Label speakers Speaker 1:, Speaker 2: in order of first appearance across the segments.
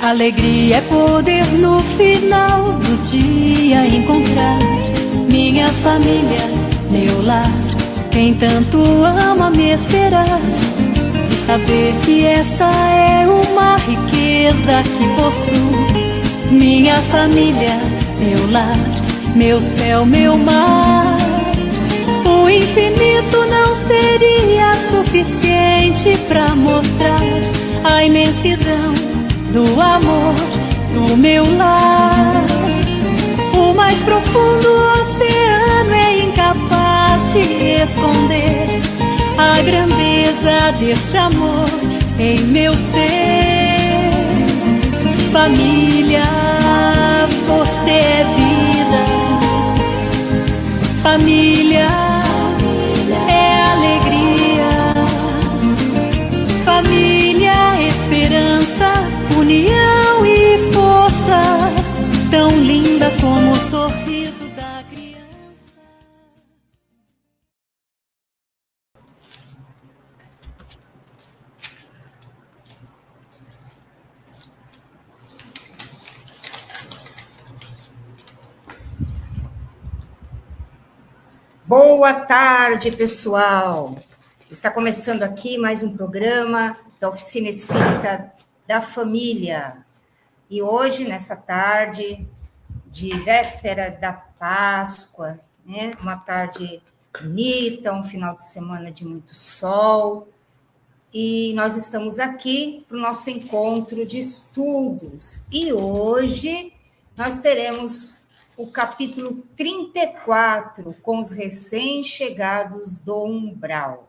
Speaker 1: Alegria é poder no final do dia encontrar minha família, meu lar, quem tanto ama me esperar. E saber que esta é uma riqueza que possuo. Minha família, meu lar, meu céu, meu mar. O infinito não seria suficiente pra mostrar a imensidão do amor do meu lar. O mais profundo oceano é incapaz de esconder a grandeza deste amor em meu ser. Família, você é vida. Família é alegria. Família, esperança, união e força, tão linda como o sorriso da criança.
Speaker 2: Boa tarde, pessoal! Está começando aqui mais um programa da Oficina Espírita da Família. E hoje, nessa tarde de véspera da Páscoa, né? Uma tarde bonita, um final de semana de muito sol. E nós estamos aqui para o nosso encontro de estudos. E hoje nós teremos o capítulo 34, com os recém-chegados do umbral.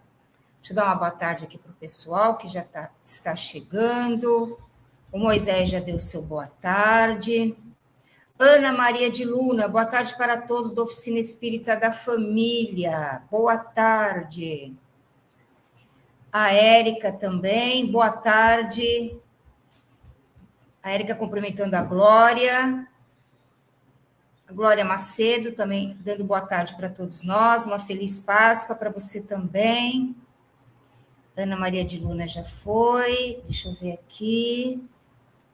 Speaker 2: Deixa eu dar uma boa tarde aqui para o pessoal que já está chegando. O Moisés já deu seu boa tarde. Ana Maria de Luna, boa tarde para todos da Oficina Espírita da Família. Boa tarde. A Érica também, boa tarde. A Érica cumprimentando a Glória. A Glória Macedo também dando boa tarde para todos nós. Uma feliz Páscoa para você também. Ana Maria de Luna já foi. Deixa eu ver aqui.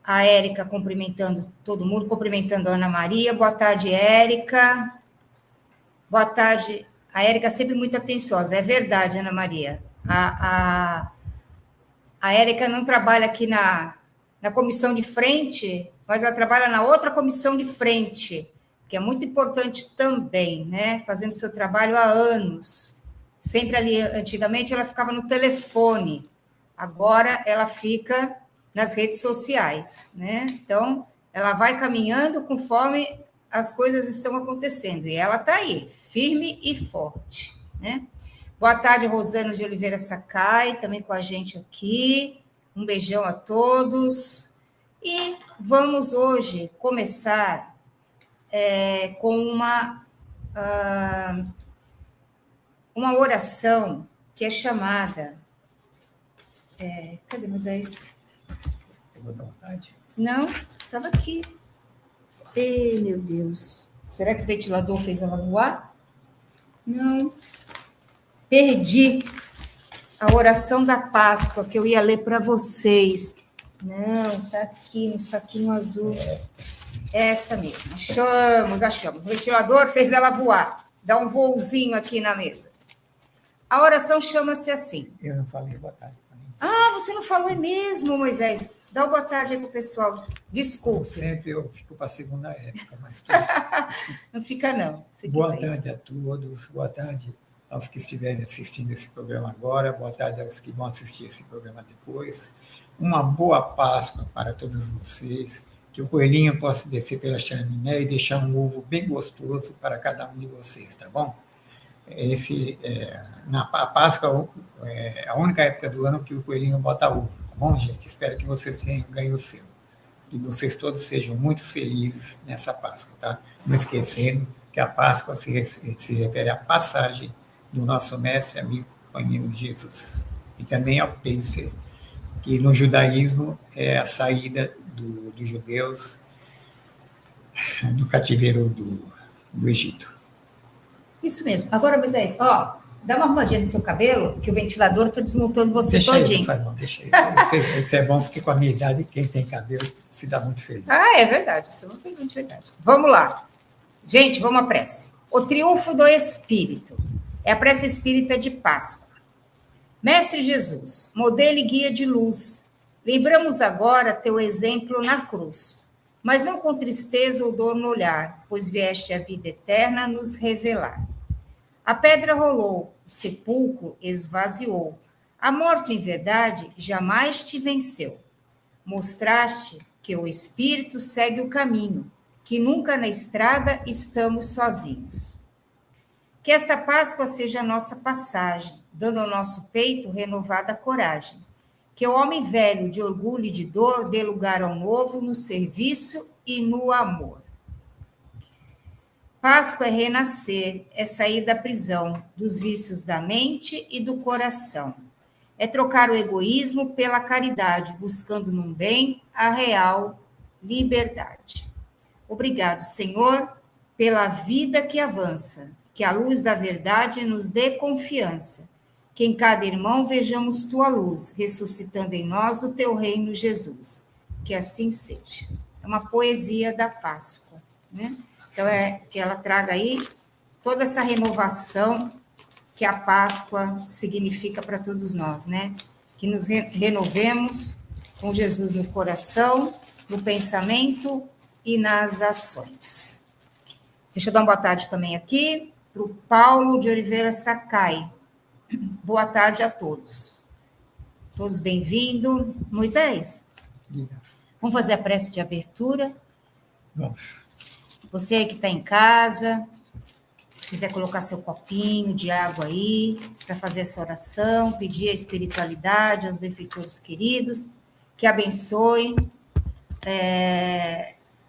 Speaker 2: A Érica cumprimentando todo mundo, cumprimentando a Ana Maria. Boa tarde, Érica. Boa tarde. A Érica sempre muito atenciosa. É verdade, Ana Maria. A Érica não trabalha aqui na comissão de frente, mas ela trabalha na outra comissão de frente, que é muito importante também, né? Fazendo seu trabalho há anos. Sempre ali, antigamente, ela ficava no telefone. Agora, ela fica nas redes sociais, né? Então, ela vai caminhando conforme as coisas estão acontecendo. E ela está aí, firme e forte, né? Boa tarde, Rosana de Oliveira Sakai, também com a gente aqui. Um beijão a todos. E vamos hoje começar com uma oração que é chamada... cadê Moisés?
Speaker 3: Vou dar vontade.
Speaker 2: Não, estava aqui. Ei, meu Deus. Será que o ventilador fez ela voar? Não. Perdi a oração da Páscoa que eu ia ler para vocês. Não, está aqui no saquinho azul. Essa mesmo. Achamos. O ventilador fez ela voar. Dá um voozinho aqui na mesa. A oração chama-se assim.
Speaker 3: Eu não falei boa tarde.
Speaker 2: Ah, você não falou mesmo, Moisés. Dá uma boa tarde aí para o pessoal. Desculpe.
Speaker 3: Como sempre eu fico para a segunda época, mas
Speaker 2: não fica não.
Speaker 3: Boa tarde a todos. Boa tarde aos que estiverem assistindo esse programa agora. Boa tarde aos que vão assistir esse programa depois. Uma boa Páscoa para todos vocês. Que o coelhinho possa descer pela chaminé e deixar um ovo bem gostoso para cada um de vocês, tá bom? A Páscoa é a única época do ano que o coelhinho bota ovo, tá bom, gente? Espero que vocês tenham ganho o seu. Que vocês todos sejam muito felizes nessa Páscoa, tá? Não esquecendo que a Páscoa se refere à passagem do nosso mestre, amigo, companheiro de Jesus. E também ao Pênser, que no judaísmo é a saída dos judeus do cativeiro do Egito.
Speaker 2: Isso mesmo. Agora, Moisés, Dá uma arrumadinha no seu cabelo, que o ventilador está desmontando você
Speaker 3: Deixa
Speaker 2: todinho.
Speaker 3: Aí, faz mal, deixa aí. Isso é bom, porque com a minha idade, quem tem cabelo se dá muito feliz.
Speaker 2: Ah, é verdade, isso é uma pergunta de verdade. Vamos lá. Gente, vamos à prece. O triunfo do Espírito. É a prece espírita de Páscoa. Mestre Jesus, modelo e guia de luz, lembramos agora teu exemplo na cruz, mas não com tristeza ou dor no olhar, pois vieste a vida eterna nos revelar. A pedra rolou, o sepulcro esvaziou. A morte, em verdade, jamais te venceu. Mostraste que o Espírito segue o caminho, que nunca na estrada estamos sozinhos. Que esta Páscoa seja a nossa passagem, dando ao nosso peito renovada coragem. Que o homem velho de orgulho e de dor dê lugar ao novo no serviço e no amor. Páscoa é renascer, é sair da prisão, dos vícios da mente e do coração. É trocar o egoísmo pela caridade, buscando num bem a real liberdade. Obrigado, Senhor, pela vida que avança, que a luz da verdade nos dê confiança, que em cada irmão vejamos tua luz, ressuscitando em nós o teu reino, Jesus. Que assim seja. É uma poesia da Páscoa, né? Então, que ela traga aí toda essa renovação que a Páscoa significa para todos nós, né? Que nos renovemos com Jesus no coração, no pensamento e nas ações. Deixa eu dar uma boa tarde também aqui para o Paulo de Oliveira Sakai. Boa tarde a todos. Todos bem-vindos. Moisés, vamos fazer a prece de abertura?
Speaker 3: Vamos.
Speaker 2: Você aí que está em casa, se quiser colocar seu copinho de água aí, para fazer essa oração, pedir a espiritualidade aos benfeitores queridos, que abençoe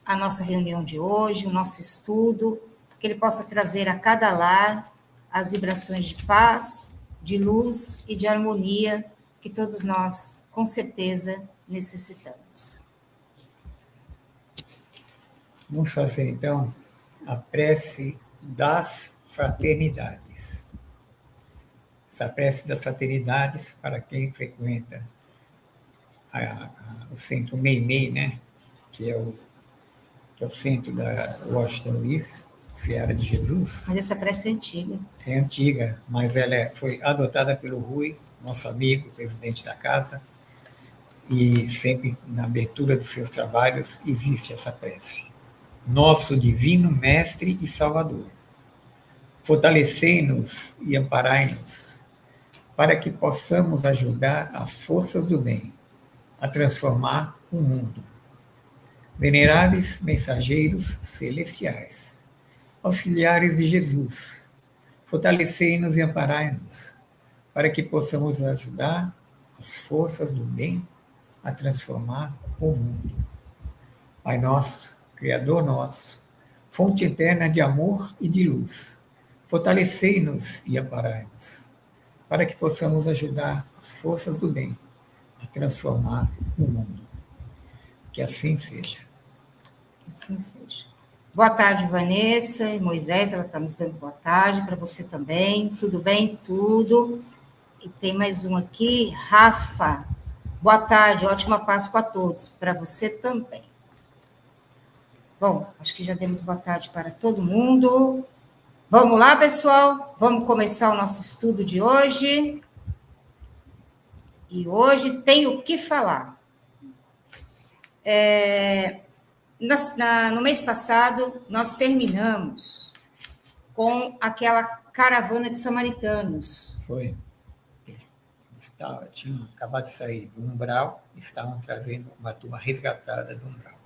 Speaker 2: a nossa reunião de hoje, o nosso estudo, que ele possa trazer a cada lar as vibrações de paz, de luz e de harmonia que todos nós, com certeza, necessitamos.
Speaker 3: Vamos fazer, então, a prece das fraternidades. Essa prece das fraternidades, para quem frequenta o centro Meimei, né? que é o centro da Washington Luiz, Seara de Jesus.
Speaker 2: Mas essa prece é antiga.
Speaker 3: É antiga, mas ela foi adotada pelo Rui, nosso amigo, presidente da casa, e sempre na abertura dos seus trabalhos existe essa prece. Nosso divino Mestre e Salvador, fortalecei-nos e amparai-nos, para que possamos ajudar as forças do bem a transformar o mundo. Veneráveis mensageiros celestiais, auxiliares de Jesus, fortalecei-nos e amparai-nos, para que possamos ajudar as forças do bem a transformar o mundo. Pai nosso, Criador nosso, fonte eterna de amor e de luz, fortalecei-nos e amparai-nos, para que possamos ajudar as forças do bem a transformar o mundo. Que assim seja.
Speaker 2: Que assim seja. Boa tarde, Vanessa e Moisés, ela está nos dando boa tarde, para você também. Tudo bem? Tudo. E tem mais um aqui, Rafa. Boa tarde, ótima Páscoa a todos, para você também. Bom, acho que já demos boa tarde para todo mundo. Vamos lá, pessoal? Vamos começar o nosso estudo de hoje. E hoje tem o que falar. No mês passado, nós terminamos com aquela caravana de samaritanos.
Speaker 3: Foi. Eles tinham acabado de sair do umbral e estavam trazendo uma turma resgatada do umbral.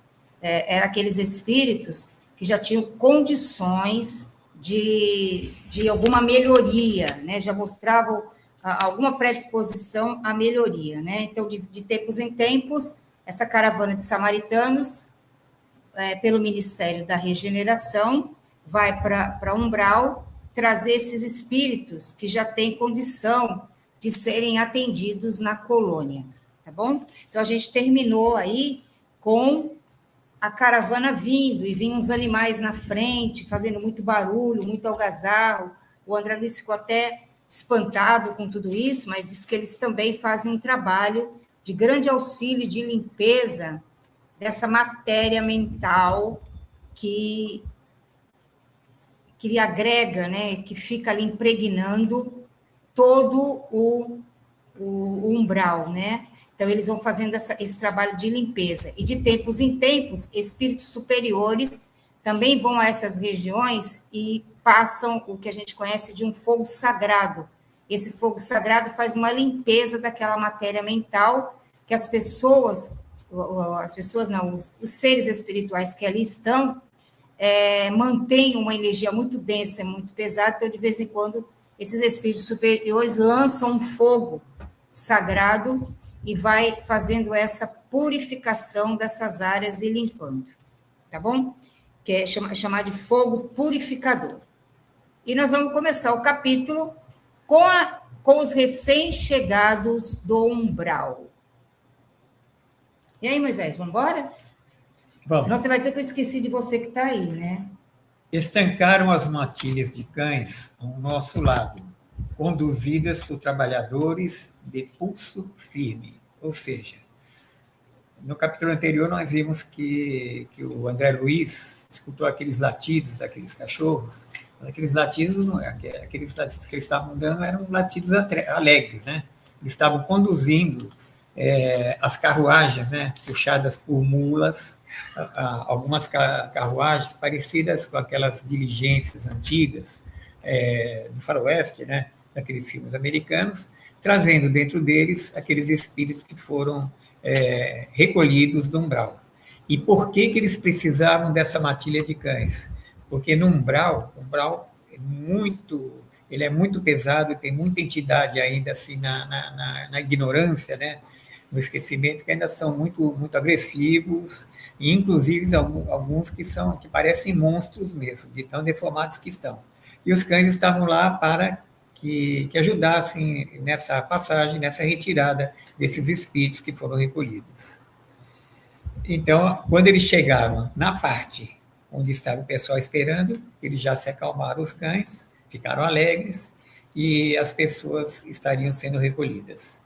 Speaker 2: Eram aqueles espíritos que já tinham condições de alguma melhoria, né? Já mostravam alguma predisposição à melhoria, né? Então, de tempos em tempos, essa caravana de samaritanos, pelo Ministério da Regeneração, vai para umbral trazer esses espíritos que já têm condição de serem atendidos na colônia, tá bom? Então, a gente terminou aí com a caravana vindo, e vinham uns animais na frente, fazendo muito barulho, muito algazarro. O André Luiz ficou até espantado com tudo isso, mas diz que eles também fazem um trabalho de grande auxílio, de limpeza dessa matéria mental que agrega, né, que fica ali impregnando todo o umbral, né? Então, eles vão fazendo esse trabalho de limpeza. E de tempos em tempos, espíritos superiores também vão a essas regiões e passam o que a gente conhece de um fogo sagrado. Esse fogo sagrado faz uma limpeza daquela matéria mental que as pessoas não, os seres espirituais que ali estão, mantêm uma energia muito densa, muito pesada, então, de vez em quando, esses espíritos superiores lançam um fogo sagrado e vai fazendo essa purificação dessas áreas e limpando, tá bom? Que é chamar de fogo purificador. E nós vamos começar o capítulo com os recém-chegados do umbral. E aí, Moisés, vamos embora?
Speaker 3: Vamos.
Speaker 2: Senão você vai dizer que eu esqueci de você que está aí, né?
Speaker 3: Estancaram as matilhas de cães ao nosso lado, conduzidas por trabalhadores de pulso firme. Ou seja, no capítulo anterior nós vimos que o André Luiz escutou aqueles latidos daqueles cachorros. Aqueles latidos que eles estavam dando eram latidos alegres, né? Eles estavam conduzindo as carruagens, né, puxadas por mulas, algumas carruagens parecidas com aquelas diligências antigas do faroeste, né, daqueles filmes americanos, trazendo dentro deles aqueles espíritos que foram recolhidos do umbral. E por que eles precisavam dessa matilha de cães? Porque no umbral ele é muito pesado, tem muita entidade ainda assim na ignorância, né, no esquecimento, que ainda são muito, muito agressivos, e inclusive alguns que parecem monstros mesmo, de tão deformados que estão. E os cães estavam lá para que ajudassem nessa passagem, nessa retirada desses espíritos que foram recolhidos. Então, quando eles chegaram na parte onde estava o pessoal esperando, eles já se acalmaram, os cães, ficaram alegres, e as pessoas estariam sendo recolhidas.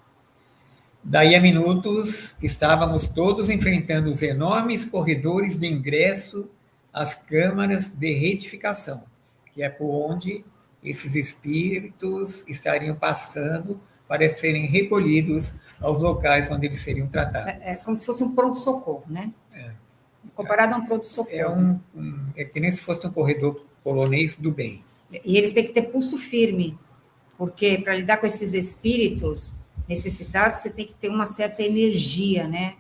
Speaker 3: Daí a minutos, estávamos todos enfrentando os enormes corredores de ingresso às câmaras de retificação, que é por onde esses espíritos estariam passando para serem recolhidos aos locais onde eles seriam tratados.
Speaker 2: É como se fosse um pronto-socorro, né? Comparado a um pronto-socorro.
Speaker 3: É que nem se fosse um corredor polonês do bem.
Speaker 2: E eles têm que ter pulso firme, porque para lidar com esses espíritos necessitados, você tem que ter uma certa energia, né?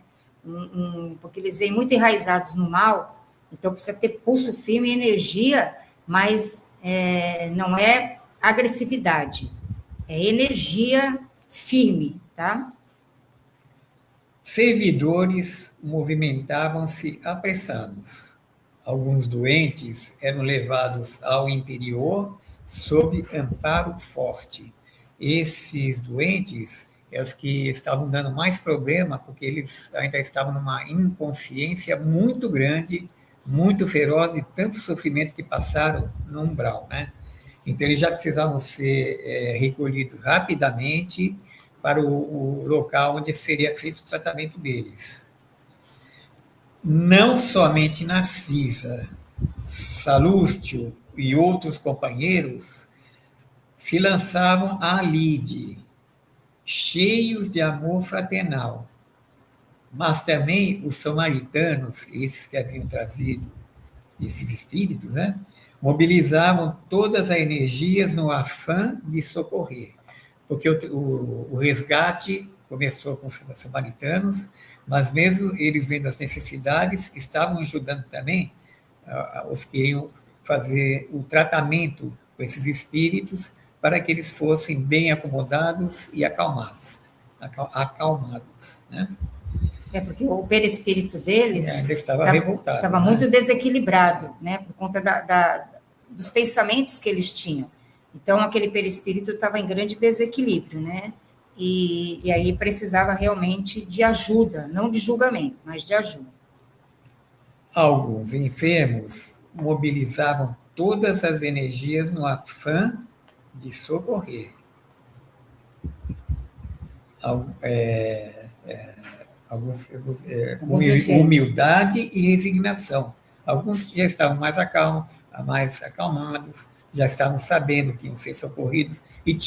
Speaker 2: Porque eles vêm muito enraizados no mal, então precisa ter pulso firme e energia, mas não é agressividade, é energia firme, tá?
Speaker 3: Servidores movimentavam-se apressados. Alguns doentes eram levados ao interior sob amparo forte. Esses doentes os que estavam dando mais problema, porque eles ainda estavam numa inconsciência muito grande, muito feroz, de tanto sofrimento que passaram no umbral, né? Então, eles já precisavam ser recolhidos rapidamente para o local onde seria feito o tratamento deles. Não somente Narcisa, Salústio e outros companheiros se lançavam à lide, cheios de amor fraternal. Mas também os samaritanos, esses que haviam trazido esses espíritos, né, mobilizavam todas as energias no afã de socorrer. Porque o resgate começou com os samaritanos, mas mesmo eles vendo as necessidades, estavam ajudando também os que iriam fazer o tratamento com esses espíritos, para que eles fossem bem acomodados e acalmados, né?
Speaker 2: Porque o perispírito deles
Speaker 3: ainda estava revoltado.
Speaker 2: Estava muito desequilibrado, né? Por conta dos pensamentos que eles tinham. Então, aquele perispírito estava em grande desequilíbrio, né? E aí precisava realmente de ajuda, não de julgamento, mas de ajuda.
Speaker 3: Alguns enfermos mobilizavam todas as energias no afã de socorrer. humildade e resignação. Alguns já estavam mais acalmados, já estavam sabendo que iam ser socorridos e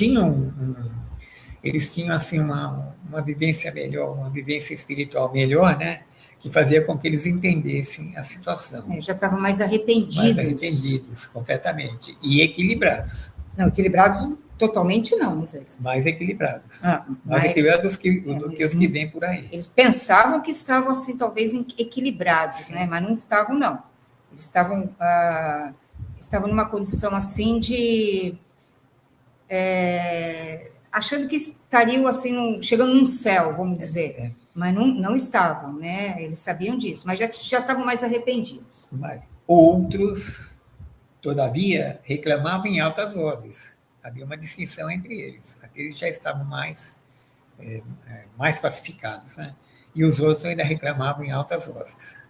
Speaker 3: eles tinham assim uma vivência melhor, uma vivência espiritual melhor, né? Que fazia com que eles entendessem a situação.
Speaker 2: Já estavam mais arrependidos.
Speaker 3: Mais arrependidos, completamente. E equilibrados.
Speaker 2: Não, equilibrados totalmente não, Moisés.
Speaker 3: Mais equilibrados. Mais equilibrados do que os que vêm por aí.
Speaker 2: Eles pensavam que estavam, assim, talvez equilibrados, né? Mas não estavam, não. Eles estavam numa condição, assim, de... achando que estariam, assim, chegando num céu, vamos dizer. Mas não estavam, né? Eles sabiam disso, mas já estavam mais arrependidos.
Speaker 3: Mas outros, todavia, reclamavam em altas vozes. Havia uma distinção entre eles. Aqueles já estavam mais pacificados, né? E os outros ainda reclamavam em altas vozes.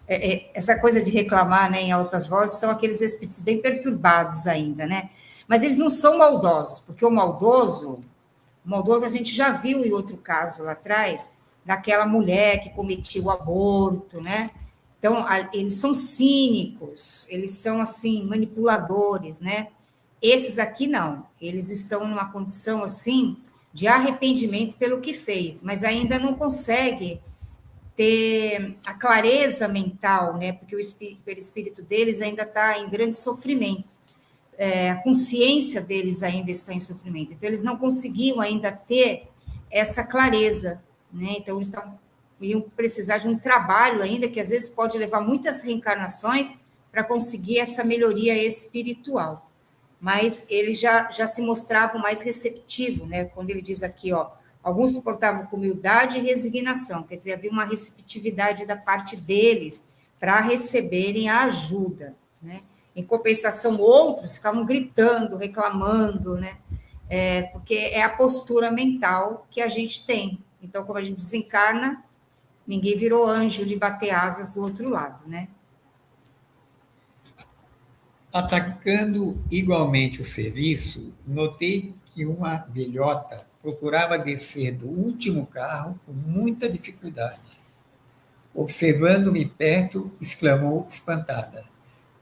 Speaker 2: Essa coisa de reclamar, né, em altas vozes são aqueles espíritos bem perturbados ainda, né? Mas eles não são maldosos, porque o maldoso a gente já viu em outro caso lá atrás, daquela mulher que cometia o aborto, né? Então, eles são cínicos, eles são, assim, manipuladores, né? Esses aqui não, eles estão numa condição, assim, de arrependimento pelo que fez, mas ainda não consegue ter a clareza mental, né? Porque o espírito deles ainda está em grande sofrimento. A consciência deles ainda está em sofrimento. Então, eles não conseguiam ainda ter essa clareza, né? Então, eles iam precisar de um trabalho ainda, que às vezes pode levar muitas reencarnações para conseguir essa melhoria espiritual. Mas eles já se mostravam mais receptivos, né? Quando ele diz aqui, ó, alguns se portavam com humildade e resignação, quer dizer, havia uma receptividade da parte deles para receberem a ajuda, né? Em compensação, outros ficavam gritando, reclamando, né? Porque é a postura mental que a gente tem. Então, como a gente desencarna, ninguém virou anjo de bater asas do outro lado, né?
Speaker 3: Atacando igualmente o serviço, notei que uma velhota procurava descer do último carro com muita dificuldade. Observando-me perto, exclamou espantada: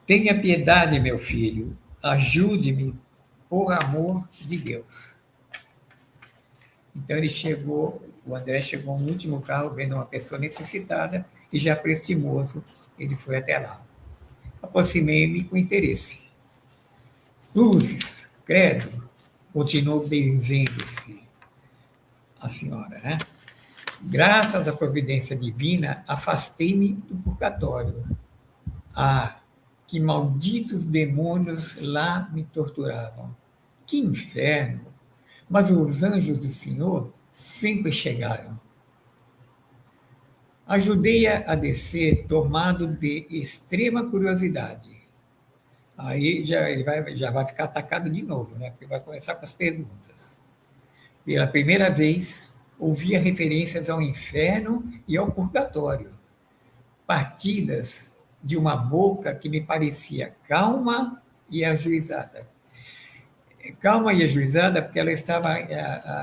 Speaker 3: "Tenha piedade, meu filho, ajude-me, por amor de Deus." Então o André chegou no último carro, vendo uma pessoa necessitada, e já prestimoso, ele foi até lá. Aproximei-me com interesse. "Cruzes, credo", continuou benzendo-se a senhora, né? "Graças à providência divina, afastei-me do purgatório. Que malditos demônios lá me torturavam. Que inferno! Mas os anjos do Senhor sempre chegaram." Ajudei-a a descer, tomado de extrema curiosidade. Aí ele já vai ficar atacado de novo, né? Porque vai começar com as perguntas. Pela primeira vez, ouvia referências ao inferno e ao purgatório, partidas de uma boca que me parecia calma e ajuizada. Calma e ajuizada porque ela estava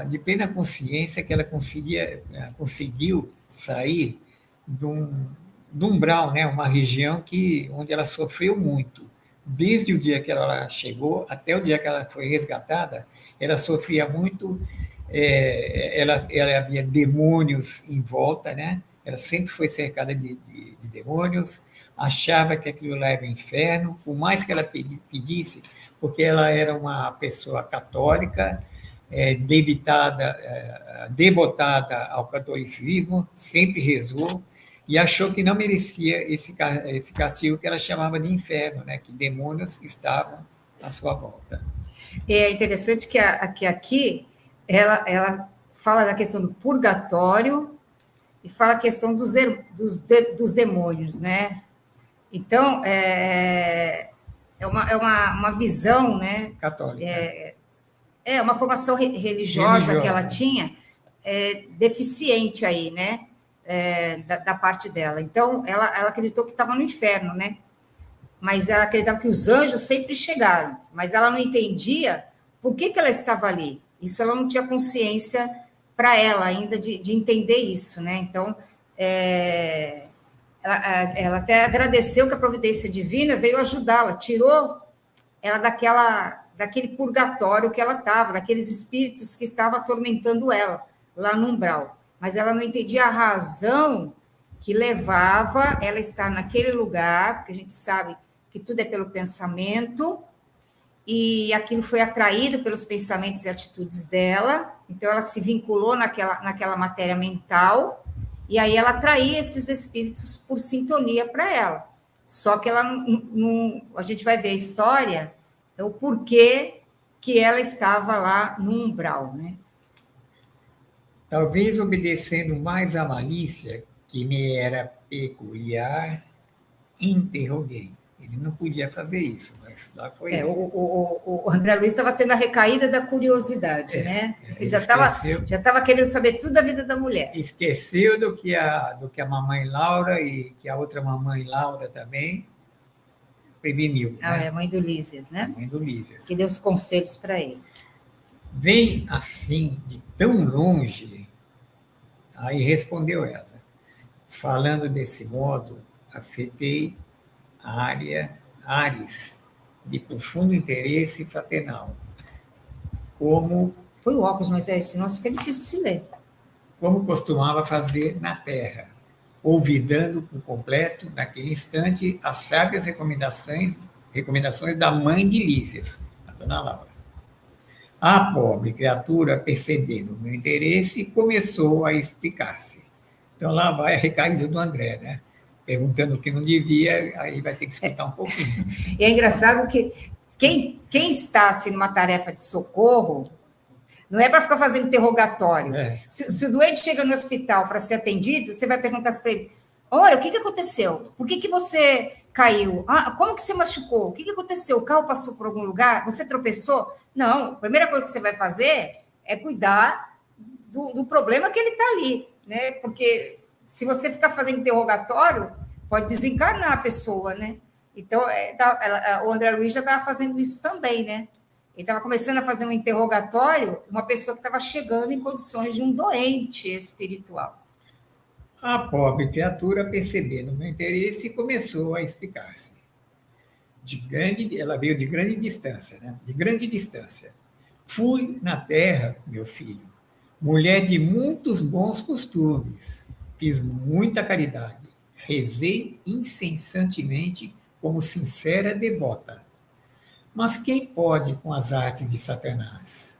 Speaker 3: de plena consciência que ela conseguiu sair de um umbral, né? Uma região onde ela sofreu muito. Desde o dia que ela chegou até o dia que ela foi resgatada, ela sofria muito, ela havia demônios em volta, né? Ela sempre foi cercada de demônios, achava que aquilo lá era o inferno, por mais que ela pedisse, porque ela era uma pessoa católica, devotada ao catolicismo, sempre rezou, e achou que não merecia esse castigo que ela chamava de inferno, né? Que demônios estavam à sua volta.
Speaker 2: É interessante que aqui ela fala da questão do purgatório e fala a questão dos demônios, né? Então, é uma visão, né?
Speaker 3: Católica.
Speaker 2: É uma formação religiosa que ela tinha, deficiente aí, né? Da parte dela. Então, ela acreditou que estava no inferno, né? Mas ela acreditava que os anjos sempre chegaram, mas ela não entendia por que ela estava ali. Isso ela não tinha consciência para ela ainda de entender isso, né? Então, ela até agradeceu que a providência divina veio ajudá-la, tirou ela daquele purgatório que ela estava, daqueles espíritos que estavam atormentando ela lá no umbral. Mas ela não entendia a razão que levava ela a estar naquele lugar, porque a gente sabe que tudo é pelo pensamento, e aquilo foi atraído pelos pensamentos e atitudes dela, então ela se vinculou naquela matéria mental, e aí ela atraía esses espíritos por sintonia para ela. Só que ela não, a gente vai ver a história, o porquê que ela estava lá no umbral, né?
Speaker 3: Talvez obedecendo mais à malícia que me era peculiar, interroguei. Ele não podia fazer isso, mas lá foi ele.
Speaker 2: O André Luiz estava tendo a recaída da curiosidade, né? Ele já estava querendo saber tudo da vida da mulher.
Speaker 3: Esqueceu do que a mamãe Laura e que a outra mamãe Laura também preveniu.
Speaker 2: É a mãe do Lísias, né?
Speaker 3: A mãe do Lísias.
Speaker 2: Que deu os conselhos para ele.
Speaker 3: Vem assim, de tão longe, aí respondeu ela. Falando desse modo, afetei Ares, de profundo interesse fraternal.
Speaker 2: Põe o óculos, mas senão fica difícil de ler.
Speaker 3: Como costumava fazer na Terra, olvidando por completo, naquele instante, as sábias recomendações da mãe de Lísias, a dona Laura. A pobre criatura, percebendo o meu interesse, começou a explicar-se. Então, lá vai a recaída do André, né? Perguntando o que não devia, aí vai ter que escutar um pouquinho.
Speaker 2: E é engraçado que quem está assim, numa tarefa de socorro, não é para ficar fazendo interrogatório. Se o doente chega no hospital para ser atendido, você vai perguntar para ele, olha, o que aconteceu? Por que você caiu? Como que você machucou? O que aconteceu? O carro passou por algum lugar? Você tropeçou? Não, a primeira coisa que você vai fazer é cuidar do problema que ele está ali, né? Porque se você ficar fazendo interrogatório, pode desencarnar a pessoa, né? Então, o André Luiz já estava fazendo isso também, né? Ele estava começando a fazer um interrogatório, uma pessoa que estava chegando em condições de um doente espiritual.
Speaker 3: A pobre criatura, percebendo o meu interesse, começou a explicar-se. Ela veio de grande distância, né? De grande distância. Fui na terra, meu filho, mulher de muitos bons costumes. Fiz muita caridade. Rezei incessantemente como sincera devota. Mas quem pode com as artes de Satanás?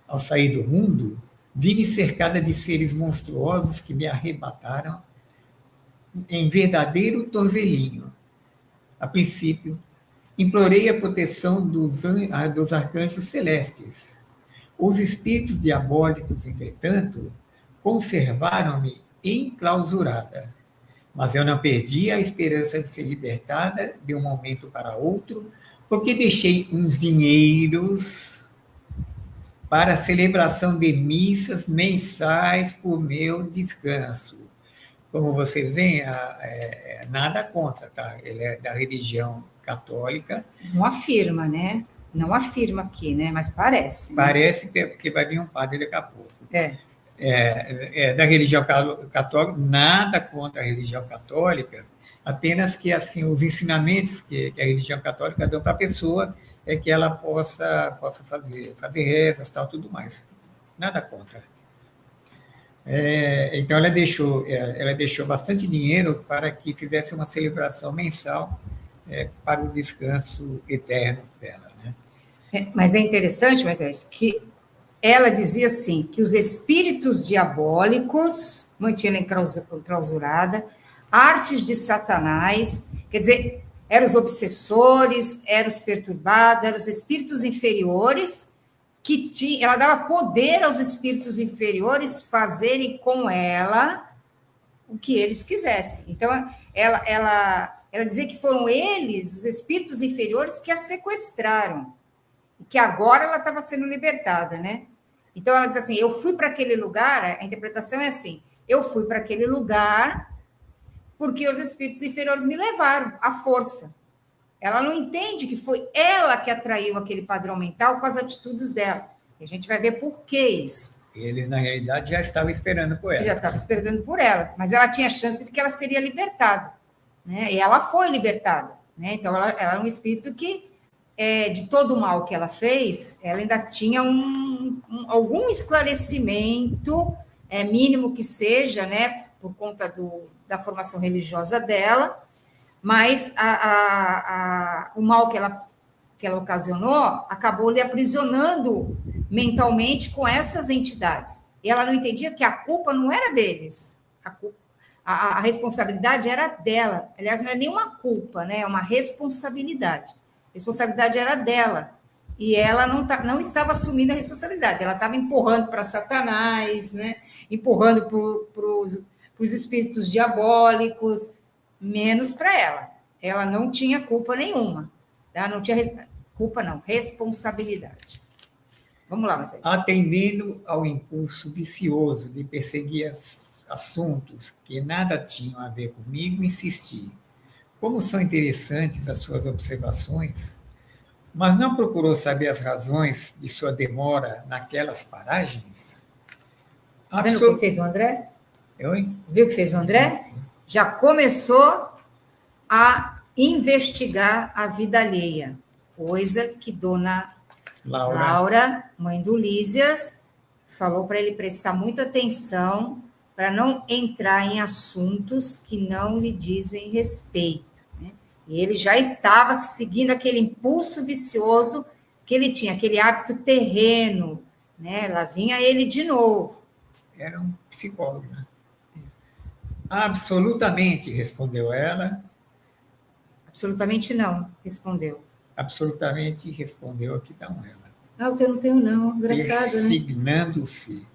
Speaker 3: Ao sair do mundo, vi-me cercada de seres monstruosos que me arrebataram em verdadeiro torvelinho. A princípio, implorei a proteção dos arcanjos celestes. Os espíritos diabólicos, entretanto, conservaram-me enclausurada. Mas eu não perdi a esperança de ser libertada de um momento para outro, porque deixei uns dinheiros para a celebração de missas mensais por meu descanso. Como vocês veem, nada contra, tá? Ele é da religião católica.
Speaker 2: Não afirma, né? Não afirma aqui, né? Mas parece. Né?
Speaker 3: Parece, porque vai vir um padre daqui a pouco. Da religião católica, nada contra a religião católica, apenas que assim os ensinamentos que a religião católica dá para a pessoa é que ela possa fazer rezas, tal, tudo mais. Nada contra. Então ela deixou bastante dinheiro para que fizesse uma celebração mensal para o descanso eterno dela, né?
Speaker 2: Mas é interessante, que ela dizia assim, que os espíritos diabólicos mantinham ela enclausurada, artes de Satanás, quer dizer, eram os obsessores, eram os perturbados, eram os espíritos inferiores, ela dava poder aos espíritos inferiores fazerem com ela o que eles quisessem. Então, ela dizia que foram eles, os espíritos inferiores, que a sequestraram, que agora ela estava sendo libertada, né? Então, ela diz assim, eu fui para aquele lugar, a interpretação é assim, eu fui para aquele lugar porque os espíritos inferiores me levaram à força. Ela não entende que foi ela que atraiu aquele padrão mental com as atitudes dela. E a gente vai ver por que isso.
Speaker 3: Eles, na realidade, já estavam esperando por
Speaker 2: Já
Speaker 3: ela.
Speaker 2: estava esperando por elas, mas ela tinha chance de que ela seria libertada, né? E ela foi libertada, né? Então, ela era um espírito que, de todo o mal que ela fez, ela ainda tinha algum esclarecimento, mínimo que seja, né? Por conta da formação religiosa dela, mas o mal que ela ocasionou acabou lhe aprisionando mentalmente com essas entidades. E ela não entendia que a culpa não era deles, a responsabilidade era dela. Aliás, não é nenhuma culpa, né? É uma responsabilidade. A responsabilidade era dela. E ela não estava assumindo a responsabilidade, ela estava empurrando para Satanás, né? Empurrando para os espíritos diabólicos, menos para ela. Ela não tinha culpa nenhuma. Tá? Não tinha culpa, não, responsabilidade. Vamos lá, Marcelo.
Speaker 3: Atendendo ao impulso vicioso de perseguir assuntos que nada tinham a ver comigo, insisti. Como são interessantes as suas observações, mas não procurou saber as razões de sua demora naquelas paragens?
Speaker 2: Vendo o que fez o André?
Speaker 3: Oi?
Speaker 2: Viu o que fez o André?
Speaker 3: Sim.
Speaker 2: Já começou a investigar a vida alheia, coisa que Dona Laura, mãe do Lísias, falou para ele prestar muita atenção para não entrar em assuntos que não lhe dizem respeito. Né? E ele já estava seguindo aquele impulso vicioso que ele tinha, aquele hábito terreno. Né? Lá vinha ele de novo.
Speaker 3: Era um psicólogo, né? Absolutamente, respondeu ela.
Speaker 2: Absolutamente não, respondeu.
Speaker 3: Absolutamente, respondeu aqui então ela.
Speaker 2: Ah, o teu não tenho não, engraçado, né?
Speaker 3: Persignando-se.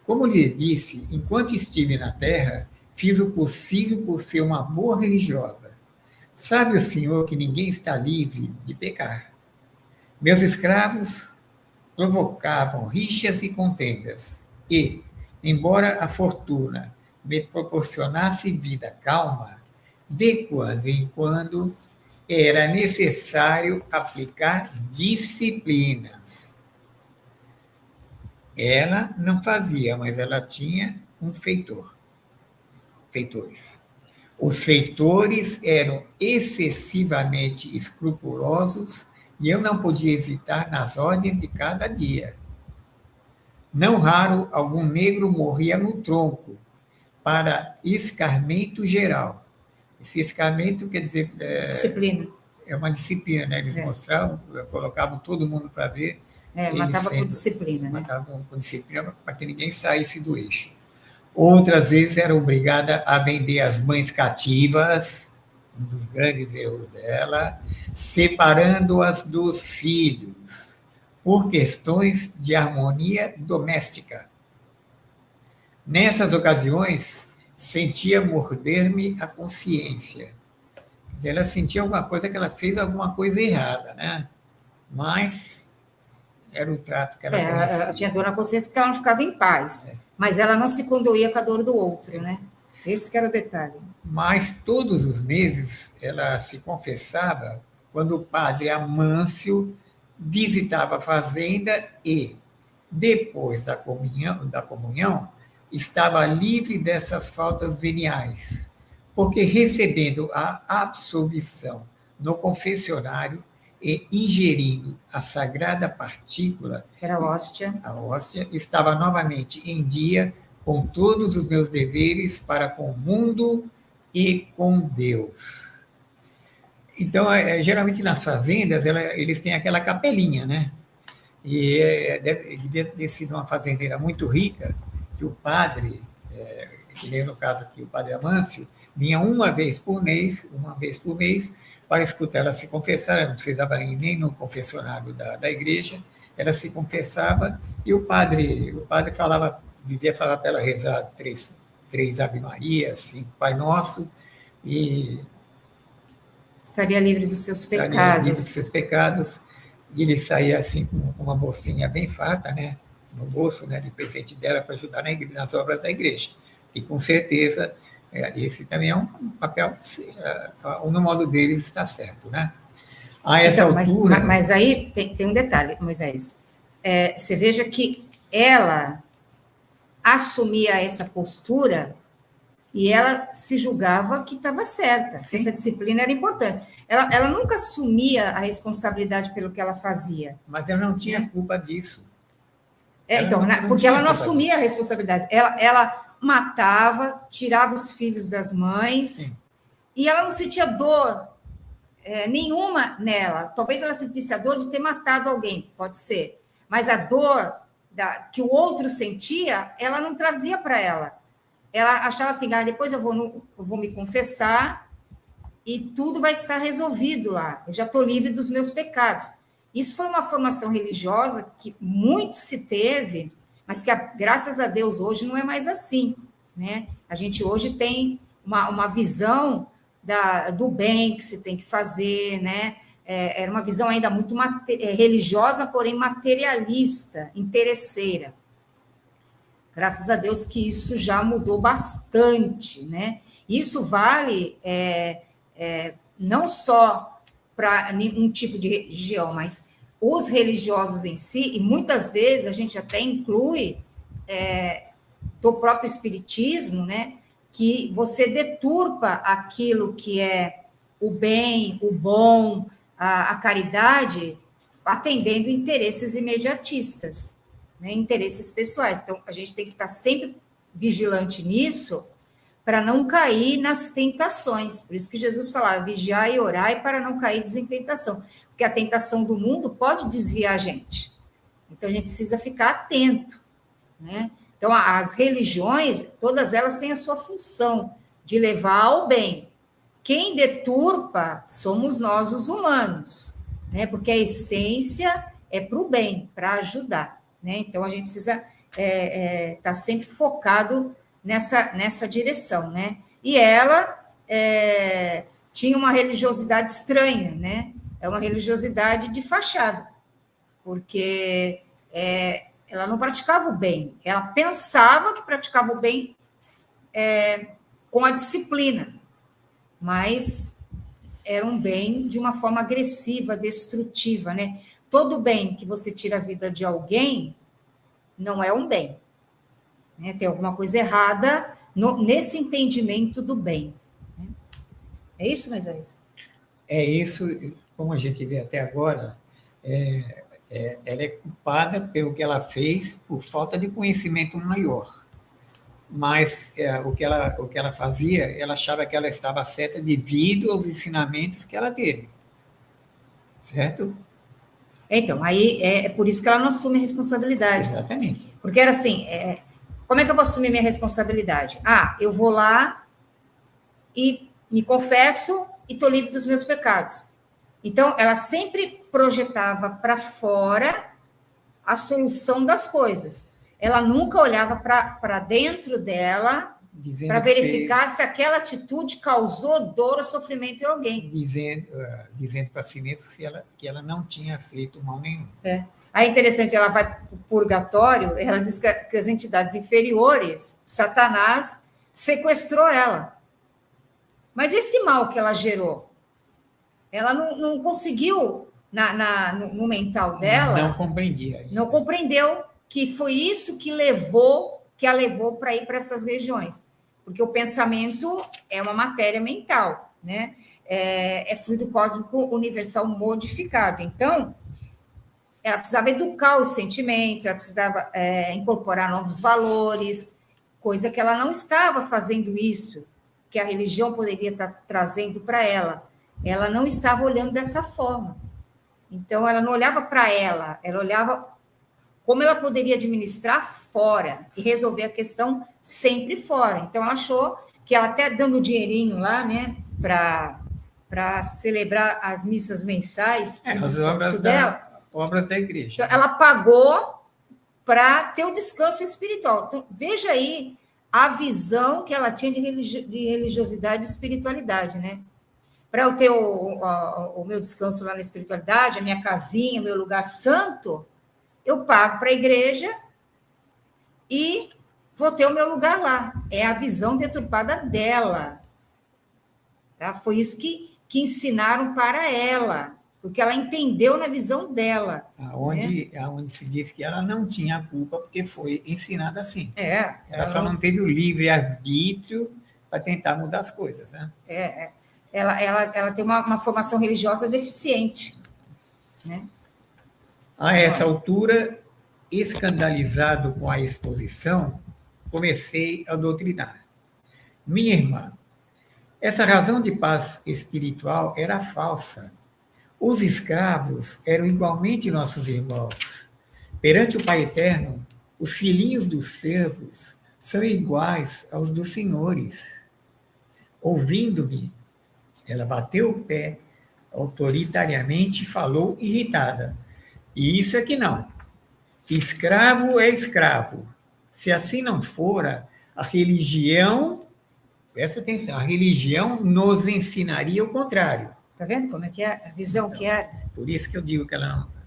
Speaker 3: Como lhe disse, enquanto estive na Terra, fiz o possível por ser uma boa religiosa. Sabe o Senhor que ninguém está livre de pecar. Meus escravos provocavam rixas e contendas, e, embora a fortuna me proporcionasse vida calma, de quando em quando era necessário aplicar disciplinas. Ela não fazia, mas ela tinha um feitores. Os feitores eram excessivamente escrupulosos e eu não podia hesitar nas ordens de cada dia. Não raro, algum negro morria no tronco, para escarmento geral. Esse escarmento quer dizer...
Speaker 2: disciplina.
Speaker 3: É uma disciplina, né? Eles mostravam, colocavam todo mundo para ver.
Speaker 2: Matava com disciplina.
Speaker 3: Matavam com disciplina para que ninguém saísse do eixo. Outras vezes era obrigada a vender as mães cativas, um dos grandes erros dela, separando-as dos filhos, por questões de harmonia doméstica. Nessas ocasiões, sentia morder-me a consciência. Ela sentia alguma coisa, que ela fez alguma coisa errada, né? Mas era o trato que ela conhecia.
Speaker 2: Ela tinha dor na consciência porque ela não ficava em paz. Mas ela não se condoía com a dor do outro, né? Esse que era o detalhe.
Speaker 3: Mas todos os meses ela se confessava quando o padre Amâncio visitava a fazenda e, depois da comunhão, estava livre dessas faltas veniais, porque recebendo a absolvição no confessionário e ingerindo a sagrada partícula,
Speaker 2: era a hóstia,
Speaker 3: estava novamente em dia com todos os meus deveres para com o mundo e com Deus. Então, geralmente nas fazendas, eles têm aquela capelinha, né? E deve ter sido uma fazendeira muito rica, que o padre, que nem no caso aqui, o padre Amâncio, vinha uma vez por mês, para escutar ela se confessar. Ela não precisava ir nem no confessionário da igreja, ela se confessava e o padre falava, devia falar para ela rezar três Ave Maria, 5 Pai Nosso, e
Speaker 2: estaria livre dos seus pecados.
Speaker 3: Estaria livre dos seus pecados. E ele saía assim com uma bolsinha bem farta, né, no bolso, né, de presente dela para ajudar nas obras da igreja. E com certeza esse também é um papel, no modo deles está certo, né? A essa altura...
Speaker 2: Mas aí tem um detalhe, Moisés. Você veja que ela assumia essa postura e ela se julgava que estava certa, que essa disciplina era importante. Ela nunca assumia a responsabilidade pelo que ela fazia.
Speaker 3: Mas eu não tinha culpa disso.
Speaker 2: Porque ela não assumia a responsabilidade. Ela matava, tirava os filhos das mães, sim, e ela não sentia dor nenhuma nela. Talvez ela sentisse a dor de ter matado alguém, pode ser. Mas a dor que o outro sentia, ela não trazia para ela. Ela achava assim, depois eu vou me confessar e tudo vai estar resolvido lá. Eu já estou livre dos meus pecados. Isso foi uma formação religiosa que muito se teve, mas que, graças a Deus, hoje não é mais assim, né? A gente hoje tem uma visão do bem que se tem que fazer, né? Era uma visão ainda muito religiosa, porém materialista, interesseira. Graças a Deus que isso já mudou bastante, né? Isso vale não só para um tipo de religião, mas os religiosos em si, e muitas vezes a gente até inclui do próprio espiritismo, né? Que você deturpa aquilo que é o bem, o bom, a caridade, atendendo interesses imediatistas, né? Interesses pessoais. Então, a gente tem que estar sempre vigilante nisso, para não cair nas tentações. Por isso que Jesus falava, vigiai e orai para não cair em tentação. Porque a tentação do mundo pode desviar a gente. Então, a gente precisa ficar atento, né? Então, as religiões, todas elas têm a sua função de levar ao bem. Quem deturpa somos nós, os humanos, né? Porque a essência é para o bem, para ajudar, né? Então, a gente precisa estar sempre focado nessa direção, né? E ela tinha uma religiosidade estranha, né? É uma religiosidade de fachada, porque ela não praticava o bem, ela pensava que praticava o bem com a disciplina, mas era um bem de uma forma agressiva, destrutiva, né? Todo bem que você tira a vida de alguém não é um bem. Né? Tem alguma coisa errada nesse entendimento do bem. Né? É isso, Moisés?
Speaker 3: É isso, como a gente vê até agora, ela é culpada pelo que ela fez por falta de conhecimento maior. Mas o que ela fazia, ela achava que ela estava certa devido aos ensinamentos que ela teve. Certo?
Speaker 2: Então, aí é por isso que ela não assume a responsabilidade.
Speaker 3: Exatamente.
Speaker 2: Porque era assim, como é que eu vou assumir minha responsabilidade? Eu vou lá e me confesso e estou livre dos meus pecados. Então, ela sempre projetava para fora a solução das coisas. Ela nunca olhava para dentro dela para verificar se aquela atitude causou dor ou sofrimento em alguém.
Speaker 3: Dizendo para si mesma que ela não tinha feito mal nenhum.
Speaker 2: Aí é interessante, ela vai para o purgatório, ela diz que as entidades inferiores, Satanás, sequestrou ela. Mas esse mal que ela gerou, ela não conseguiu, no mental dela...
Speaker 3: Não compreendia. Ainda.
Speaker 2: Não compreendeu que foi isso que a levou para ir para essas regiões. Porque o pensamento é uma matéria mental, né? É fluido cósmico universal modificado. Então, ela precisava educar os sentimentos, ela precisava incorporar novos valores, coisa que ela não estava fazendo isso, que a religião poderia estar trazendo para ela. Ela não estava olhando dessa forma. Então, ela não olhava para ela olhava como ela poderia administrar fora e resolver a questão sempre fora. Então, ela achou que ela até dando dinheirinho lá, né, para celebrar as missas mensais,
Speaker 3: as obras da igreja.
Speaker 2: Então, ela pagou para ter o descanso espiritual. Então, veja aí a visão que ela tinha de religiosidade e espiritualidade, né? Para eu ter o meu descanso lá na espiritualidade, a minha casinha, o meu lugar santo, eu pago para a igreja e vou ter o meu lugar lá. É a visão deturpada dela. Tá? Foi isso que ensinaram para ela. porque ela entendeu na visão dela.
Speaker 3: Aonde se diz que ela não tinha culpa porque foi ensinada assim.
Speaker 2: Ela
Speaker 3: Ela só não teve o livre-arbítrio para tentar mudar as coisas, né?
Speaker 2: Ela tem uma formação religiosa deficiente, né?
Speaker 3: A essa altura, escandalizado com a exposição, comecei a doutrinar. Minha irmã, essa razão de paz espiritual era falsa. Os escravos eram igualmente nossos irmãos. Perante o Pai Eterno, os filhinhos dos servos são iguais aos dos senhores. Ouvindo-me, ela bateu o pé autoritariamente e falou irritada. E isso é que não. Escravo é escravo. Se assim não fora, a religião, presta atenção, a religião nos ensinaria o contrário.
Speaker 2: Tá vendo como é que é a visão
Speaker 3: Então,
Speaker 2: que é?
Speaker 3: Por isso que eu digo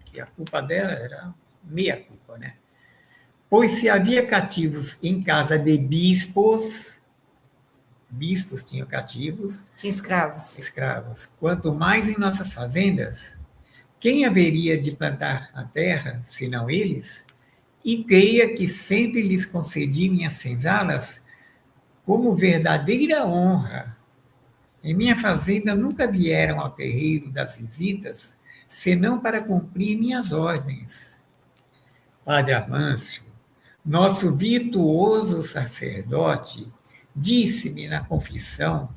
Speaker 3: que a culpa dela era meia culpa, né? Pois se havia cativos em casa de bispos tinham cativos,
Speaker 2: Tinha escravos.
Speaker 3: escravos, quanto mais em nossas fazendas, quem haveria de plantar a terra, senão eles? E creia que sempre lhes concedi minhas senzalas como verdadeira honra. Em minha fazenda nunca vieram ao terreiro das visitas, senão para cumprir minhas ordens. Padre Amâncio, nosso virtuoso sacerdote, disse-me na confissão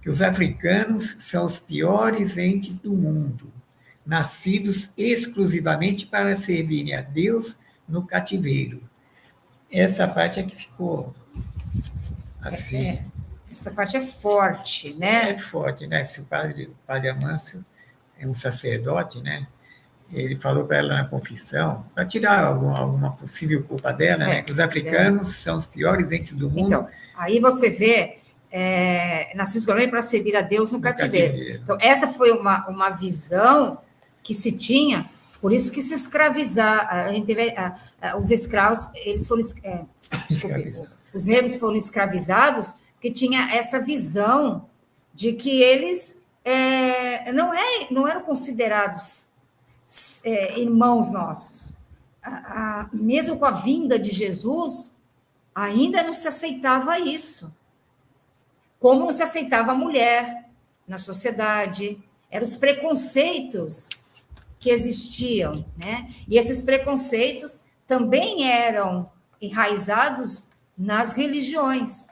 Speaker 3: que os africanos são os piores entes do mundo, nascidos exclusivamente para servirem a Deus no cativeiro. Essa parte é que ficou assim.
Speaker 2: Essa parte é forte, né?
Speaker 3: É forte, né? Se o padre Amâncio é um sacerdote, né? Ele falou para ela na confissão, para tirar alguma possível culpa dela, né? Que os africanos são os piores entes do mundo.
Speaker 2: Então, aí você vê, nascido exclusivamente para servir a Deus no cativeiro. Então, essa foi uma visão que se tinha, por isso que se escravizar, a gente teve, os escravos, eles foram, os negros foram escravizados, porque tinha essa visão de que eles não eram considerados irmãos nossos. Mesmo com a vinda de Jesus, ainda não se aceitava isso. Como não se aceitava a mulher na sociedade, eram os preconceitos que existiam, né? E esses preconceitos também eram enraizados nas religiões.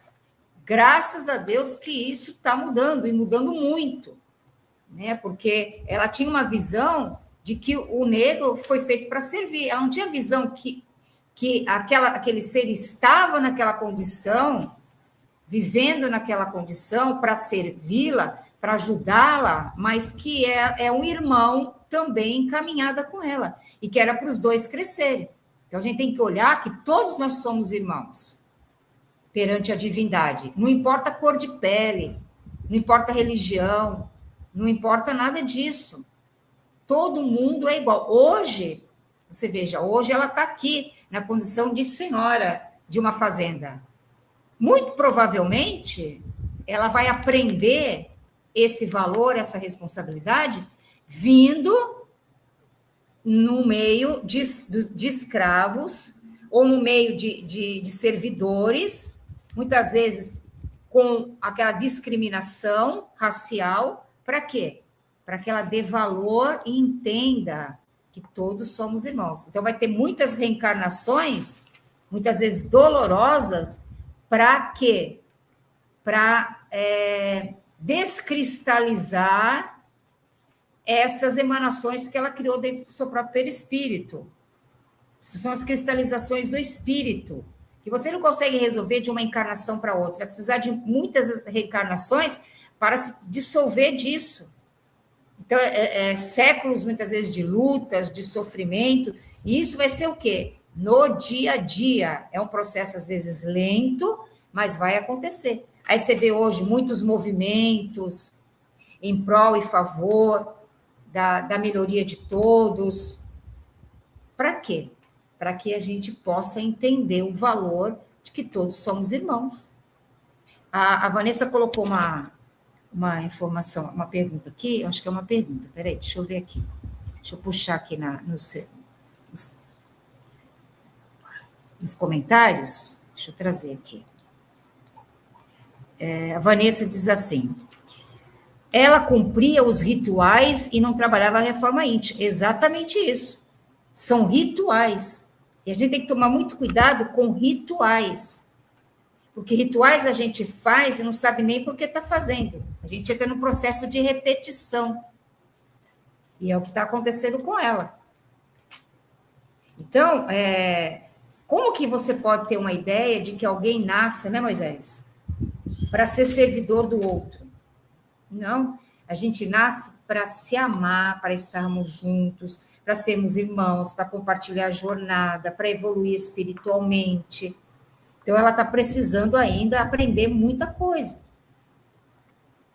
Speaker 2: Graças a Deus que isso está mudando, e mudando muito, né? Porque ela tinha uma visão de que o negro foi feito para servir. Ela não tinha visão que aquele ser estava naquela condição, vivendo naquela condição para servi-la, para ajudá-la, mas que é um irmão também encaminhada com ela, e que era para os dois crescerem. Então, a gente tem que olhar que todos nós somos irmãos perante a divindade. Não importa a cor de pele, não importa a religião, não importa nada disso. Todo mundo é igual. Hoje, você veja, hoje ela está aqui na condição de senhora de uma fazenda. Muito provavelmente, ela vai aprender esse valor, essa responsabilidade, vindo no meio de escravos ou no meio de servidores, muitas vezes com aquela discriminação racial. Para quê? Para que ela dê valor e entenda que todos somos irmãos. Então, vai ter muitas reencarnações, muitas vezes dolorosas, para quê? Para descristalizar essas emanações que ela criou dentro do seu próprio perispírito. São as cristalizações do espírito, que você não consegue resolver de uma encarnação para outra. Vai precisar de muitas reencarnações para se dissolver disso. Então, séculos, muitas vezes, de lutas, de sofrimento, e isso vai ser o quê? No dia a dia. É um processo, às vezes, lento, mas vai acontecer. Aí você vê hoje muitos movimentos em prol e favor da melhoria de todos. Para quê? Para que a gente possa entender o valor de que todos somos irmãos. A Vanessa colocou uma informação, uma pergunta aqui, eu acho que é uma pergunta, peraí, deixa eu ver aqui. Deixa eu puxar aqui nos comentários, deixa eu trazer aqui. A Vanessa diz assim, ela cumpria os rituais e não trabalhava a reforma íntima. Exatamente isso. São rituais. E a gente tem que tomar muito cuidado com rituais. Porque rituais a gente faz e não sabe nem por que está fazendo. A gente entra no processo de repetição. E é o que está acontecendo com ela. Então, como que você pode ter uma ideia de que alguém nasce, né, Moisés? Para ser servidor do outro. Não, a gente nasce para se amar, para estarmos juntos, para sermos irmãos, para compartilhar a jornada, para evoluir espiritualmente. Então, ela está precisando ainda aprender muita coisa.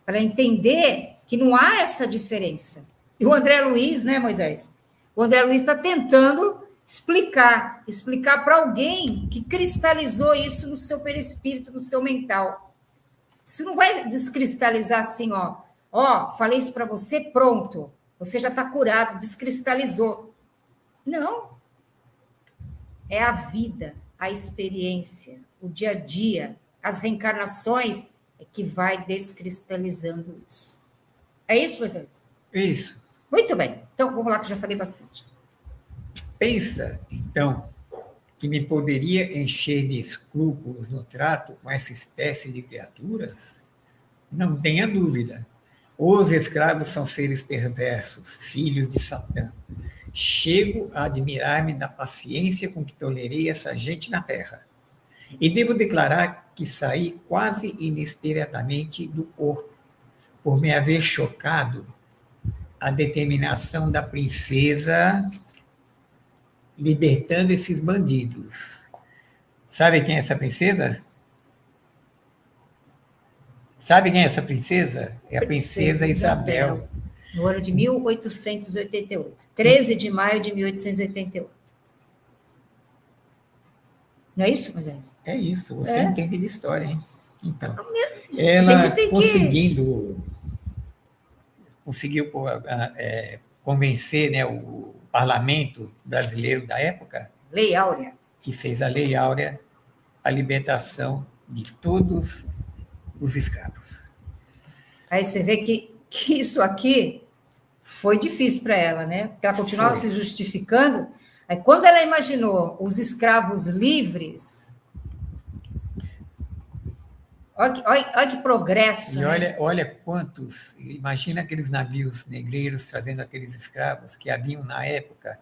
Speaker 2: Para entender que não há essa diferença. E o André Luiz, né, Moisés? O André Luiz está tentando explicar para alguém que cristalizou isso no seu perispírito, no seu mental. Isso não vai descristalizar assim, ó, falei isso para você, pronto, você já está curado, descristalizou. Não. É a vida, a experiência, o dia a dia, as reencarnações é que vai descristalizando isso. É isso, Moisés?
Speaker 3: Isso.
Speaker 2: Muito bem. Então, vamos lá que eu já falei bastante.
Speaker 3: Pensa, então, que me poderia encher de escrúpulos no trato com essa espécie de criaturas? Não tenha dúvida. Os escravos são seres perversos, filhos de Satã. Chego a admirar-me da paciência com que tolerei essa gente na terra. E devo declarar que saí quase inesperadamente do corpo, por me haver chocado a determinação da princesa libertando esses bandidos. Sabe quem é essa princesa? Sabe quem é essa princesa? É a princesa Isabel.
Speaker 2: No ano de 1888. 13 de maio de 1888. Não é isso, Moisés?
Speaker 3: É isso, você entende de história, hein? Então,
Speaker 2: ela
Speaker 3: conseguiu convencer, né, o parlamento brasileiro da época.
Speaker 2: Lei Áurea.
Speaker 3: E fez a Lei Áurea, a libertação de todos os escravos.
Speaker 2: Aí você vê que isso aqui foi difícil para ela, né? Porque ela continuava se justificando. Aí quando ela imaginou os escravos livres, olha que progresso.
Speaker 3: E
Speaker 2: né?
Speaker 3: olha quantos, imagina aqueles navios negreiros trazendo aqueles escravos que haviam na época.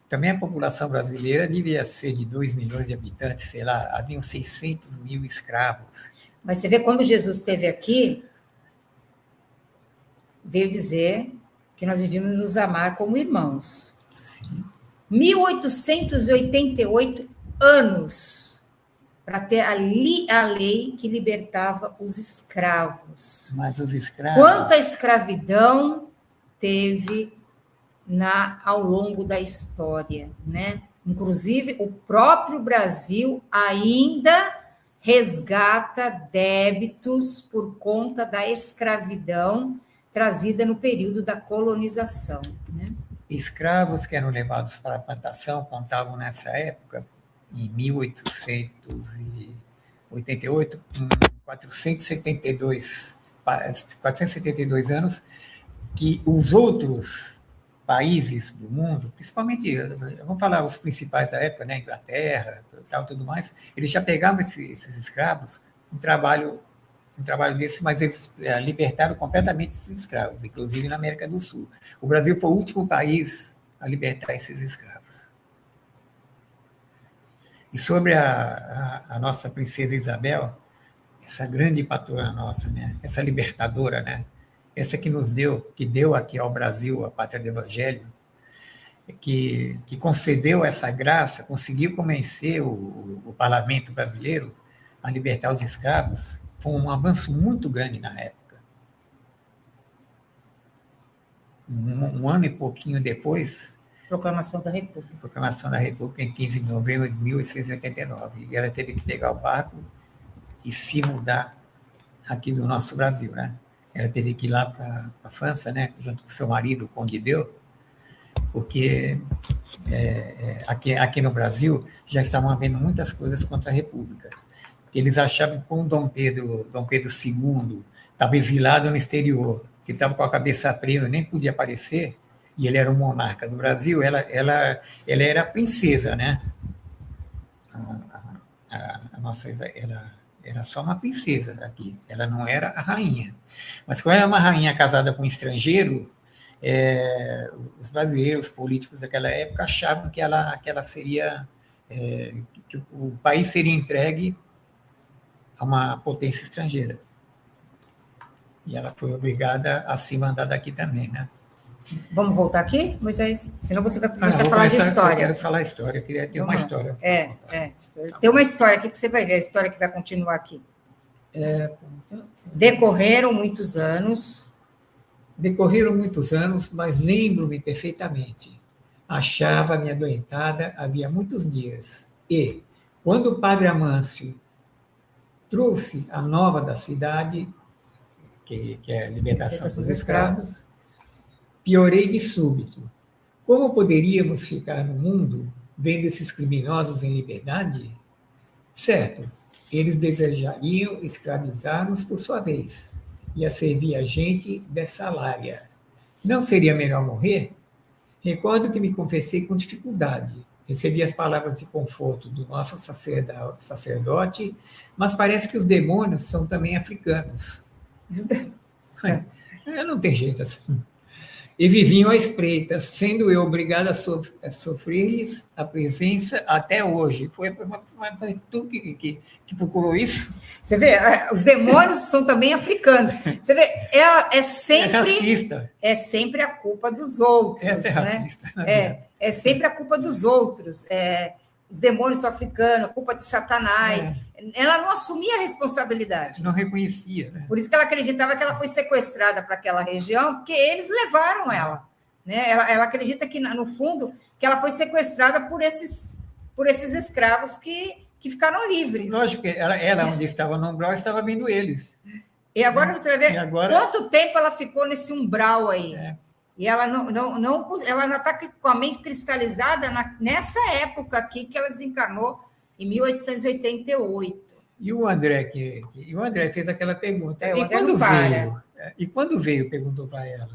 Speaker 3: Também a população brasileira devia ser de 2 milhões de habitantes, sei lá, haviam 600 mil escravos.
Speaker 2: Mas você vê, quando Jesus esteve aqui, veio dizer que nós devíamos nos amar como irmãos.
Speaker 3: Sim.
Speaker 2: 1888 anos para ter a lei que libertava os escravos.
Speaker 3: Mas os escravos...
Speaker 2: Quanta escravidão teve ao longo da história, né? Inclusive, o próprio Brasil ainda resgata débitos por conta da escravidão trazida no período da colonização. Né?
Speaker 3: Escravos que eram levados para a plantação contavam nessa época, em 1888, com 472 anos, que os outros países do mundo, principalmente, vamos falar os principais da época, né, Inglaterra, tudo mais, eles já pegavam esses escravos, um trabalho desse, mas eles libertaram completamente esses escravos, inclusive na América do Sul. O Brasil foi o último país a libertar esses escravos. E sobre a nossa princesa Isabel, essa grande patroa nossa, né, essa libertadora, né, essa que deu aqui ao Brasil a pátria do Evangelho, que concedeu essa graça, conseguiu convencer o parlamento brasileiro a libertar os escravos, foi um avanço muito grande na época. Um ano e pouquinho depois...
Speaker 2: Proclamação da República.
Speaker 3: Proclamação da República, em 15 de novembro de 1889. E ela teve que pegar o barco e se mudar aqui do nosso Brasil, né? ela teve que ir lá para a França, né, junto com seu marido, o Conde Deu, porque aqui no Brasil já estavam havendo muitas coisas contra a República. Eles achavam que com Dom Pedro II estava exilado no exterior, que estava com a cabeça preta, nem podia aparecer, e ele era o monarca do Brasil, ela era a princesa, né? A nossa era só uma princesa aqui, ela não era a rainha. Mas como era uma rainha casada com um estrangeiro, os brasileiros, os políticos daquela época achavam que ela seria, que o país seria entregue a uma potência estrangeira. E ela foi obrigada a se mandar daqui também, né?
Speaker 2: Vamos voltar aqui, Moisés? Senão você vai começar a falar de história.
Speaker 3: Eu quero falar história, eu queria ter uma história.
Speaker 2: Tem uma história aqui que você vai ver, a história que vai continuar aqui. Decorreram muitos anos,
Speaker 3: mas lembro-me perfeitamente. Achava-me adoentada havia muitos dias. E, quando o padre Amâncio trouxe a nova da cidade, que é a libertação dos escravos, piorei de súbito. Como poderíamos ficar no mundo vendo esses criminosos em liberdade? Certo, eles desejariam escravizar-nos por sua vez e a servir a gente dessalária. Não seria melhor morrer? Recordo que me confessei com dificuldade. Recebi as palavras de conforto do nosso sacerdote, mas parece que os demônios são também africanos. Não tem jeito assim. E viviam à espreita, sendo eu obrigado a sofrer-lhes a presença até hoje. Foi tu que procurou isso?
Speaker 2: Você vê, os demônios são também africanos. Você vê, é sempre...
Speaker 3: É racista.
Speaker 2: É sempre a culpa dos outros.
Speaker 3: Essa é racista.
Speaker 2: Né? É sempre a culpa dos outros. Os demônios são africanos, a culpa de Satanás. Ela não assumia a responsabilidade.
Speaker 3: Não reconhecia. Né?
Speaker 2: Por isso que ela acreditava que ela foi sequestrada para aquela região, porque eles levaram ela. Né? Ela acredita que, no fundo, que ela foi sequestrada por esses escravos que ficaram livres.
Speaker 3: Lógico que ela onde estava no umbral, estava vendo eles.
Speaker 2: E agora você vai ver quanto tempo ela ficou nesse umbral aí. E ela ela está com a mente cristalizada nessa época aqui que ela desencarnou, em 1888.
Speaker 3: E o André fez aquela pergunta. E quando veio, perguntou para ela.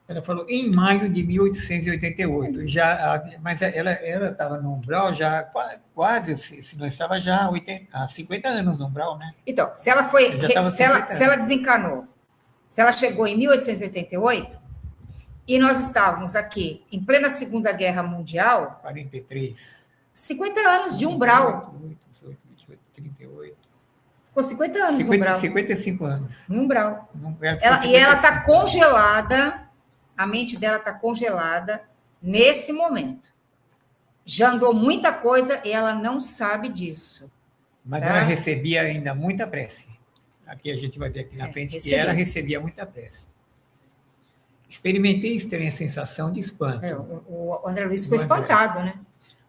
Speaker 3: Ela falou, em maio de 1888. Mas ela estava no umbral já quase, se não estava já há 50 anos no umbral, né?
Speaker 2: Então, se ela desencarnou, se ela chegou em 1888, e nós estávamos aqui em plena Segunda Guerra Mundial...
Speaker 3: 43.
Speaker 2: 50 anos de umbral.
Speaker 3: 18, 28, 38.
Speaker 2: Ficou 50 anos no umbral.
Speaker 3: 55 anos.
Speaker 2: No umbral.
Speaker 3: E
Speaker 2: ela está congelada, a mente dela está congelada nesse momento. Já andou muita coisa e ela não sabe disso.
Speaker 3: Mas ela recebia ainda muita prece. Aqui a gente vai ver aqui na frente que ela recebia muita prece. Experimentei estranha sensação de espanto.
Speaker 2: O André Luiz ficou espantado, né?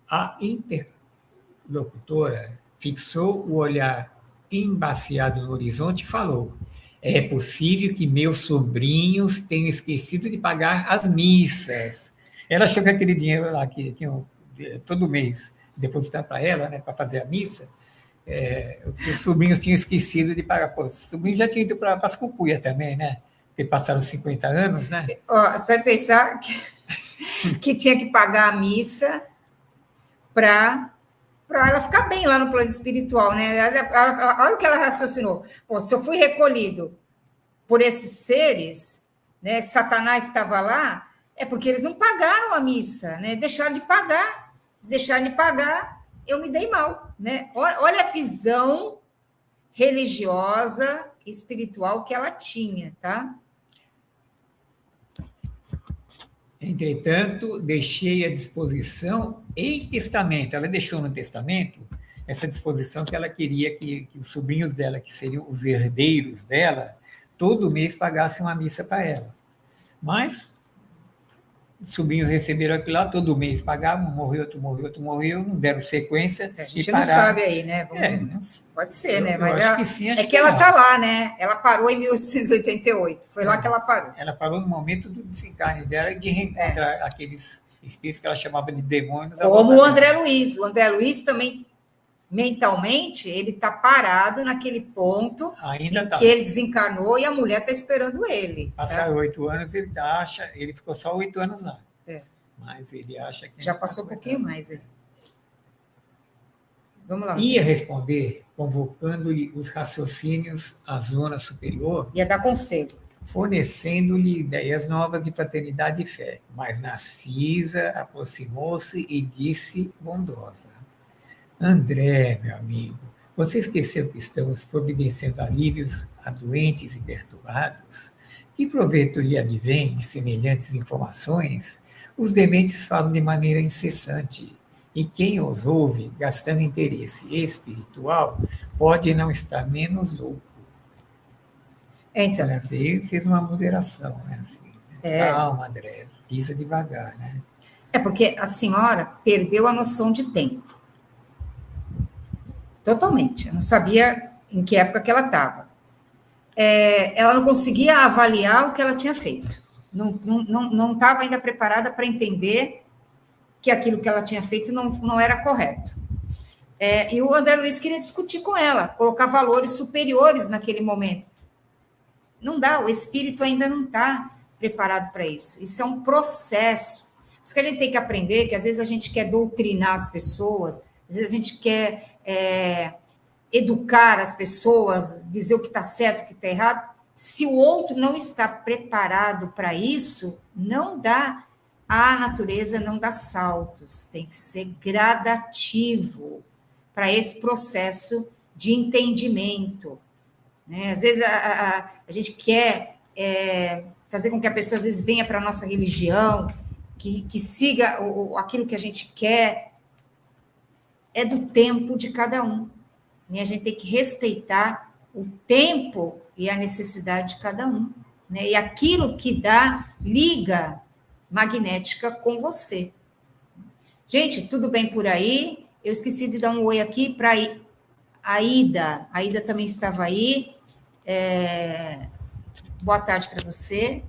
Speaker 3: A interlocutora fixou o olhar embaciado no horizonte e falou: é possível que meus sobrinhos tenham esquecido de pagar as missas. Ela achou que aquele dinheiro lá que todo mês depositar para ela, né, para fazer a missa, os sobrinhos tinham esquecido de pagar. Pô, os sobrinhos já tinham ido para as cucuia também, né? Porque passaram 50 anos, né?
Speaker 2: Você vai pensar que tinha que pagar a missa para ela ficar bem lá no plano espiritual, né? Olha o que ela raciocinou. Pô, se eu fui recolhido por esses seres, né? Satanás estava lá, é porque eles não pagaram a missa, né? Deixaram de pagar. Se deixarem de pagar, eu me dei mal, né? Olha a visão religiosa, espiritual que ela tinha, tá?
Speaker 3: Entretanto, deixei à disposição em testamento. Ela deixou no testamento essa disposição que ela queria que os sobrinhos dela, que seriam os herdeiros dela, todo mês pagassem uma missa para ela. Mas sobrinhos receberam aquilo lá, todo mês pagavam, morreu, outro morreu, não deram sequência.
Speaker 2: A gente
Speaker 3: e
Speaker 2: não
Speaker 3: pararam.
Speaker 2: sabe aí, né?
Speaker 3: Pode
Speaker 2: ser, né? Mas
Speaker 3: acho que sim,
Speaker 2: é que ela está lá, né? Ela parou em 1888. Foi lá que ela parou.
Speaker 3: Ela parou no momento do desencarne dela e de reencontrar aqueles espíritos que ela chamava de demônios.
Speaker 2: Como o André Luiz. O André Luiz também, mentalmente, ele está parado naquele ponto que ele desencarnou e a mulher está esperando ele.
Speaker 3: Passaram 8 anos, ele ficou só 8 anos lá. Mas ele acha que...
Speaker 2: Já passou um pouquinho mais. Vamos lá.
Speaker 3: Ia responder convocando-lhe os raciocínios à zona superior.
Speaker 2: Ia dar conselho.
Speaker 3: Fornecendo-lhe ideias novas de fraternidade e fé. Mas Narcisa aproximou-se e disse bondosa: André, meu amigo, você esqueceu que estamos providenciando alívios a doentes e perturbados? Que proveito lhe advém de semelhantes informações? Os dementes falam de maneira incessante, e quem os ouve, gastando interesse espiritual, pode não estar menos louco.
Speaker 2: Então,
Speaker 3: ela veio e fez uma moderação, né? Assim, né? Calma, André, pisa devagar, né?
Speaker 2: É porque a senhora perdeu a noção de tempo. Totalmente. Eu não sabia em que época que ela estava. Ela não conseguia avaliar o que ela tinha feito. Não estava ainda preparada para entender que aquilo que ela tinha feito não era correto. E o André Luiz queria discutir com ela, colocar valores superiores naquele momento. Não dá, o espírito ainda não está preparado para isso. Isso é um processo. Por isso que a gente tem que aprender que às vezes a gente quer doutrinar as pessoas, às vezes a gente quer educar as pessoas, dizer o que está certo, o que está errado. Se o outro não está preparado para isso, não dá. A natureza não dá saltos, tem que ser gradativo para esse processo de entendimento. Às vezes a gente quer fazer com que a pessoa às vezes venha para a nossa religião, que siga aquilo que a gente quer. É do tempo de cada um. Né? A gente tem que respeitar o tempo e a necessidade de cada um. Né? E aquilo que dá liga magnética com você. Gente, tudo bem por aí? Eu esqueci de dar um oi aqui para a Ida. A Ida também estava aí. Boa tarde para você.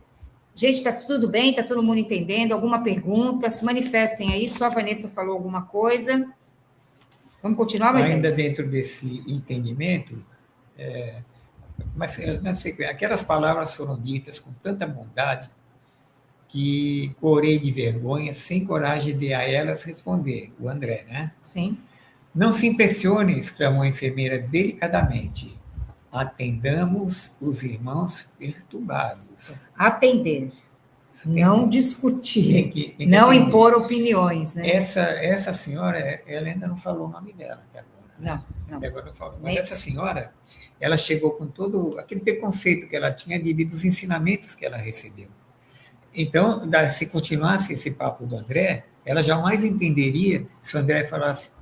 Speaker 2: Gente, está tudo bem? Está todo mundo entendendo? Alguma pergunta? Se manifestem aí. Só a Vanessa falou alguma coisa. Vamos continuar, mas
Speaker 3: ainda dentro desse entendimento, mas aquelas palavras foram ditas com tanta bondade que corei de vergonha, sem coragem de a elas responder. O André, né?
Speaker 2: Sim.
Speaker 3: Não se impressione, exclamou a enfermeira delicadamente. Atendamos os irmãos perturbados.
Speaker 2: Atender. Não discutir,
Speaker 3: tem que
Speaker 2: não
Speaker 3: atender.
Speaker 2: Impor opiniões, né?
Speaker 3: Essa senhora, ela ainda não falou o nome dela até agora.
Speaker 2: Não.
Speaker 3: Até agora não falou. Mas essa senhora, ela chegou com todo aquele preconceito que ela tinha devido aos ensinamentos que ela recebeu. Então, se continuasse esse papo do André, ela jamais entenderia se o André falasse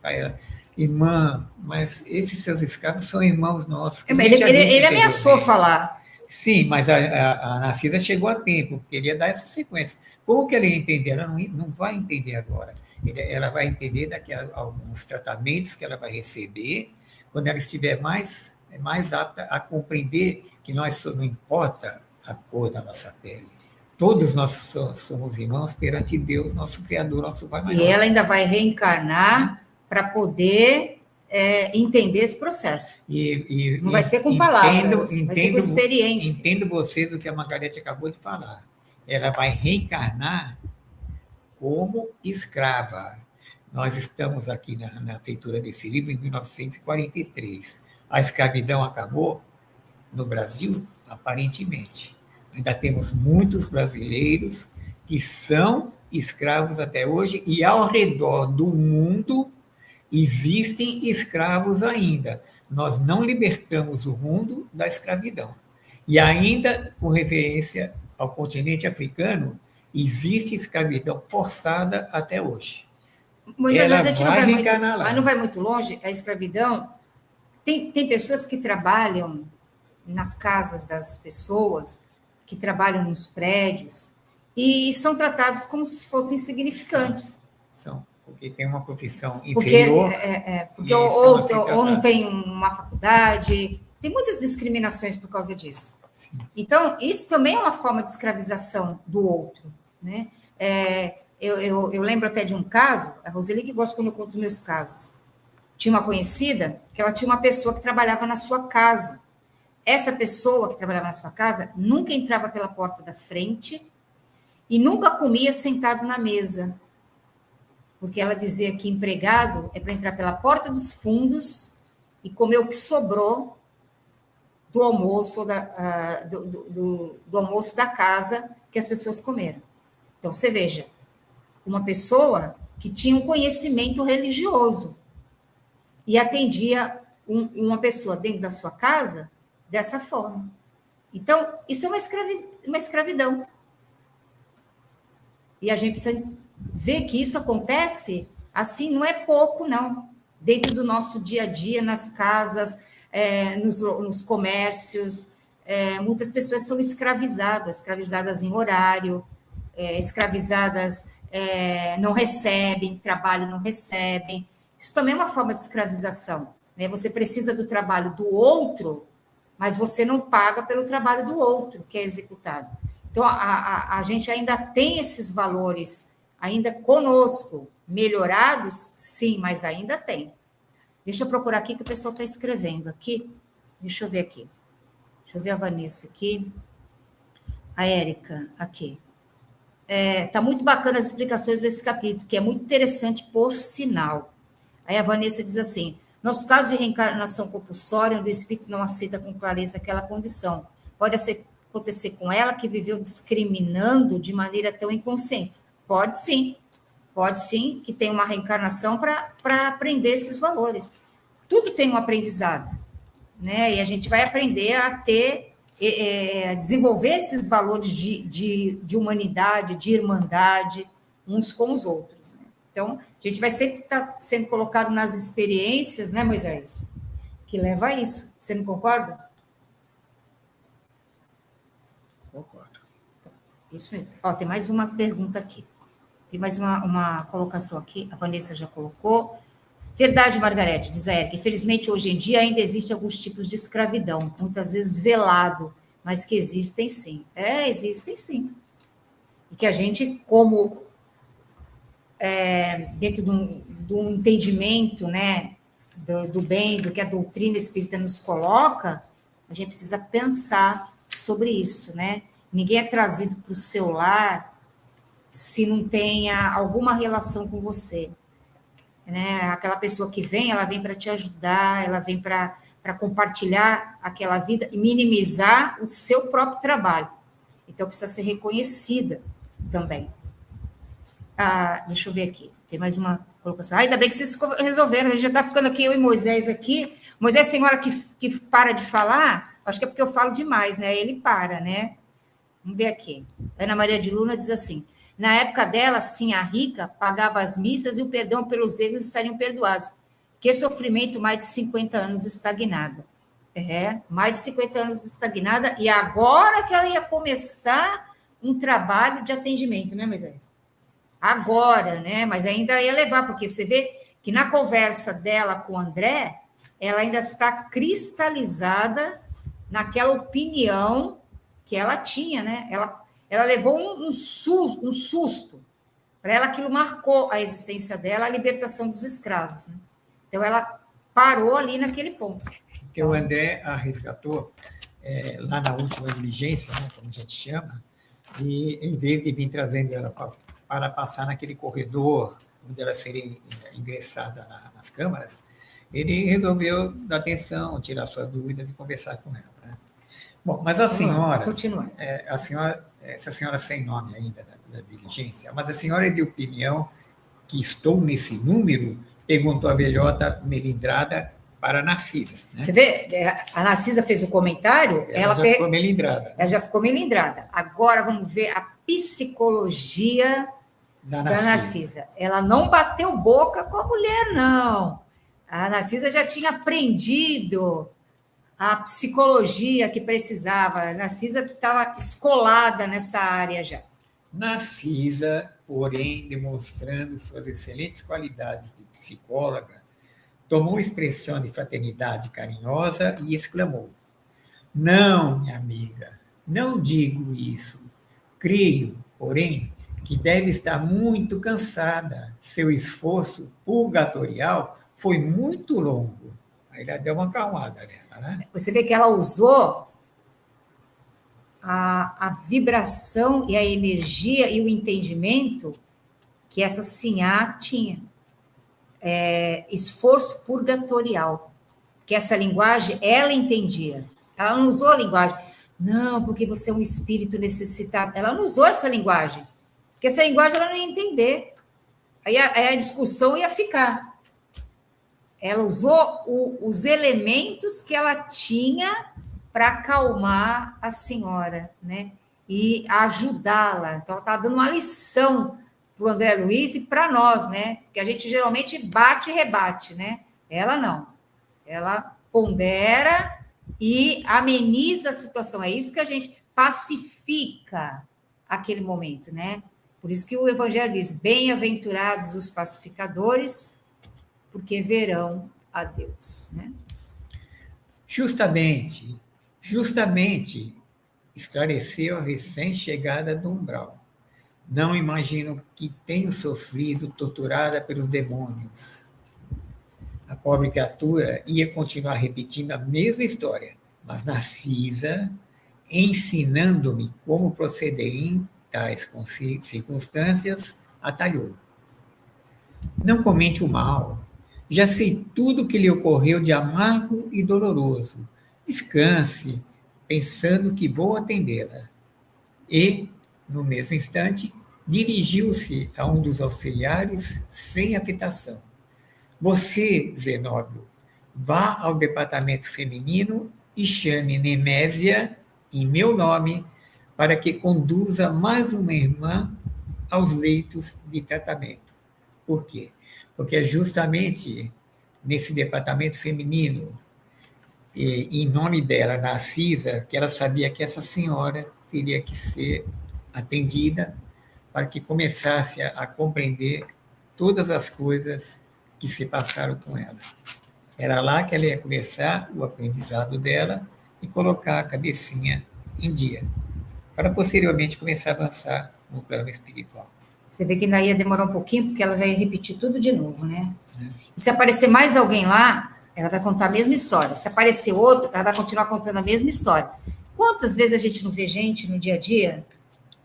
Speaker 3: para ela: irmã, mas esses seus escravos são irmãos nossos.
Speaker 2: Ele ameaçou falar.
Speaker 3: Sim, mas a Narcisa chegou a tempo, porque ele ia dar essa sequência. Como que ela ia entender? Ela não vai entender agora. Ela vai entender daqui a alguns tratamentos que ela vai receber, quando ela estiver mais apta a compreender que não importa a cor da nossa pele. Todos nós somos irmãos perante Deus, nosso Criador, nosso Pai maior.
Speaker 2: E ela ainda vai reencarnar para poder entender esse processo. Não vai ser com palavras, vai ser com experiência.
Speaker 3: Entendo vocês o que a Margarete acabou de falar. Ela vai reencarnar como escrava. Nós estamos aqui na feitura desse livro em 1943. A escravidão acabou no Brasil? Aparentemente. Ainda temos muitos brasileiros que são escravos até hoje e ao redor do mundo existem escravos ainda. Nós não libertamos o mundo da escravidão. E ainda, com referência ao continente africano, existe escravidão forçada até hoje.
Speaker 2: Mas a gente não vai muito longe. A escravidão, tem pessoas que trabalham nas casas das pessoas, que trabalham nos prédios, e são tratados como se fossem insignificantes.
Speaker 3: São, porque tem uma profissão
Speaker 2: Porque,
Speaker 3: inferior.
Speaker 2: porque
Speaker 3: e são assim
Speaker 2: ou não
Speaker 3: tratados.
Speaker 2: tem uma faculdade, tem muitas discriminações por causa disso.
Speaker 3: Sim.
Speaker 2: Então, isso também é uma forma de escravização do outro, né? Eu lembro até de um caso, a Roseli que gosta quando eu conto meus casos. Tinha uma conhecida que ela tinha uma pessoa que trabalhava na sua casa. Essa pessoa que trabalhava na sua casa nunca entrava pela porta da frente e nunca comia sentado na mesa. Porque ela dizia que empregado é para entrar pela porta dos fundos e comer o que sobrou do almoço, do almoço da casa que as pessoas comeram. Então, você veja, uma pessoa que tinha um conhecimento religioso e atendia uma pessoa dentro da sua casa dessa forma. Então, isso é uma escravidão. E a gente precisa ver que isso acontece assim, não é pouco, não. Dentro do nosso dia a dia, nas casas, nos comércios, muitas pessoas são escravizadas em horário, escravizadas, não recebem, trabalho não recebem. Isso também é uma forma de escravização, né? Você precisa do trabalho do outro, mas você não paga pelo trabalho do outro que é executado. Então, a gente ainda tem esses valores, ainda conosco, melhorados, sim, mas ainda tem. Deixa eu procurar aqui que o pessoal está escrevendo aqui. Deixa eu ver aqui. Deixa eu ver a Vanessa aqui. A Érica, aqui. Tá muito bacana as explicações desse capítulo, que é muito interessante, por sinal. Aí a Vanessa diz assim: nosso caso de reencarnação compulsória, onde o espírito não aceita com clareza aquela condição, pode acontecer com ela, que viveu discriminando de maneira tão inconsciente? Pode sim, que tem uma reencarnação para aprender esses valores. Tudo tem um aprendizado, né? E a gente vai aprender a desenvolver esses valores de humanidade, de irmandade, uns com os outros, né? Então, a gente vai sempre estar sendo colocado nas experiências, né, Moisés? Que leva a isso. Você não concorda?
Speaker 3: Concordo.
Speaker 2: Então, isso mesmo. Ó, tem mais uma pergunta aqui. Tem mais uma colocação aqui. A Vanessa já colocou. Verdade, Margarete, diz a Érica. Infelizmente, hoje em dia ainda existem alguns tipos de escravidão, muitas vezes velado, mas que existem sim. Existem sim. E que a gente, como dentro de um entendimento, né, do bem, do que a doutrina espírita nos coloca, a gente precisa pensar sobre isso, né? Ninguém é trazido para o seu lar se não tenha alguma relação com você, né? Aquela pessoa que vem, ela vem para te ajudar, ela vem para compartilhar aquela vida e minimizar o seu próprio trabalho. Então, precisa ser reconhecida também. Deixa eu ver aqui. Tem mais uma colocação. Ainda bem que vocês resolveram. A gente já está ficando aqui, eu e Moisés aqui. Moisés tem hora que para de falar. Acho que é porque eu falo demais, né? Ele para, né? Vamos ver aqui. Ana Maria de Luna diz assim: na época dela, sim, a rica pagava as missas e o perdão pelos erros estariam perdoados. Que sofrimento, mais de 50 anos estagnada. Mais de 50 anos estagnada, e agora que ela ia começar um trabalho de atendimento, né, Moisés? Agora, né? Mas ainda ia levar, porque você vê que na conversa dela com o André, ela ainda está cristalizada naquela opinião que ela tinha, né? Ela levou um susto. Para ela, aquilo marcou a existência dela, a libertação dos escravos, né? Então, ela parou ali naquele ponto.
Speaker 3: Porque o André a resgatou lá na última diligência, né, como a gente chama, e em vez de vir trazendo ela para passar naquele corredor onde ela seria ingressada nas câmaras, ele resolveu dar atenção, tirar suas dúvidas e conversar com ela, né? Bom, mas a senhora, essa senhora sem nome ainda da diligência, mas a senhora é de opinião que estou nesse número? Perguntou a velhota melindrada para a Narcisa, né?
Speaker 2: Você vê, a Narcisa fez o comentário,
Speaker 3: ela já ficou melindrada.
Speaker 2: Ela já ficou melindrada. Agora vamos ver a psicologia da Narcisa. Ela não bateu boca com a mulher, não. A Narcisa já tinha aprendido a psicologia que precisava. A Narcisa estava escolada nessa área já.
Speaker 3: Narcisa, porém, demonstrando suas excelentes qualidades de psicóloga, tomou expressão de fraternidade carinhosa e exclamou: Não, minha amiga, não digo isso. Creio, porém, que deve estar muito cansada. Seu esforço purgatorial foi muito longo. Aí ela deu uma acalmada nela, né?
Speaker 2: Você vê que ela usou a vibração e a energia e o entendimento que essa sinhá tinha. Esforço purgatorial. Que essa linguagem, ela entendia. Ela não usou a linguagem, não, porque você é um espírito necessitado. Ela não usou essa linguagem. Porque essa linguagem ela não ia entender. Aí a discussão ia ficar. Ela usou os elementos que ela tinha para acalmar a senhora, né? E ajudá-la. Então, ela está dando uma lição para o André Luiz e para nós, né? Porque a gente geralmente bate e rebate, né? Ela não. Ela pondera e ameniza a situação. É isso que a gente pacifica aquele momento, né? Por isso que o Evangelho diz: bem-aventurados os pacificadores, porque verão a Deus, né?
Speaker 3: Justamente, esclareceu a recém-chegada do umbral. Não imagino que tenho sofrido, torturada pelos demônios. A pobre criatura ia continuar repetindo a mesma história, mas Narcisa, ensinando-me como proceder em tais circunstâncias, atalhou. Não comente o mal. Já sei tudo o que lhe ocorreu de amargo e doloroso. Descanse, pensando que vou atendê-la. E, no mesmo instante, dirigiu-se a um dos auxiliares sem afetação. Você, Zenóbio, vá ao departamento feminino e chame Nemésia, em meu nome, para que conduza mais uma irmã aos leitos de tratamento. Por quê? Porque é justamente nesse departamento feminino, em nome dela, Narcisa, que ela sabia que essa senhora teria que ser atendida para que começasse a compreender todas as coisas que se passaram com ela. Era lá que ela ia começar o aprendizado dela e colocar a cabecinha em dia, para posteriormente começar a avançar no plano espiritual.
Speaker 2: Você vê que ainda ia demorar um pouquinho, porque ela já ia repetir tudo de novo, né? E se aparecer mais alguém lá, ela vai contar a mesma história. Se aparecer outro, ela vai continuar contando a mesma história. Quantas vezes a gente não vê gente no dia a dia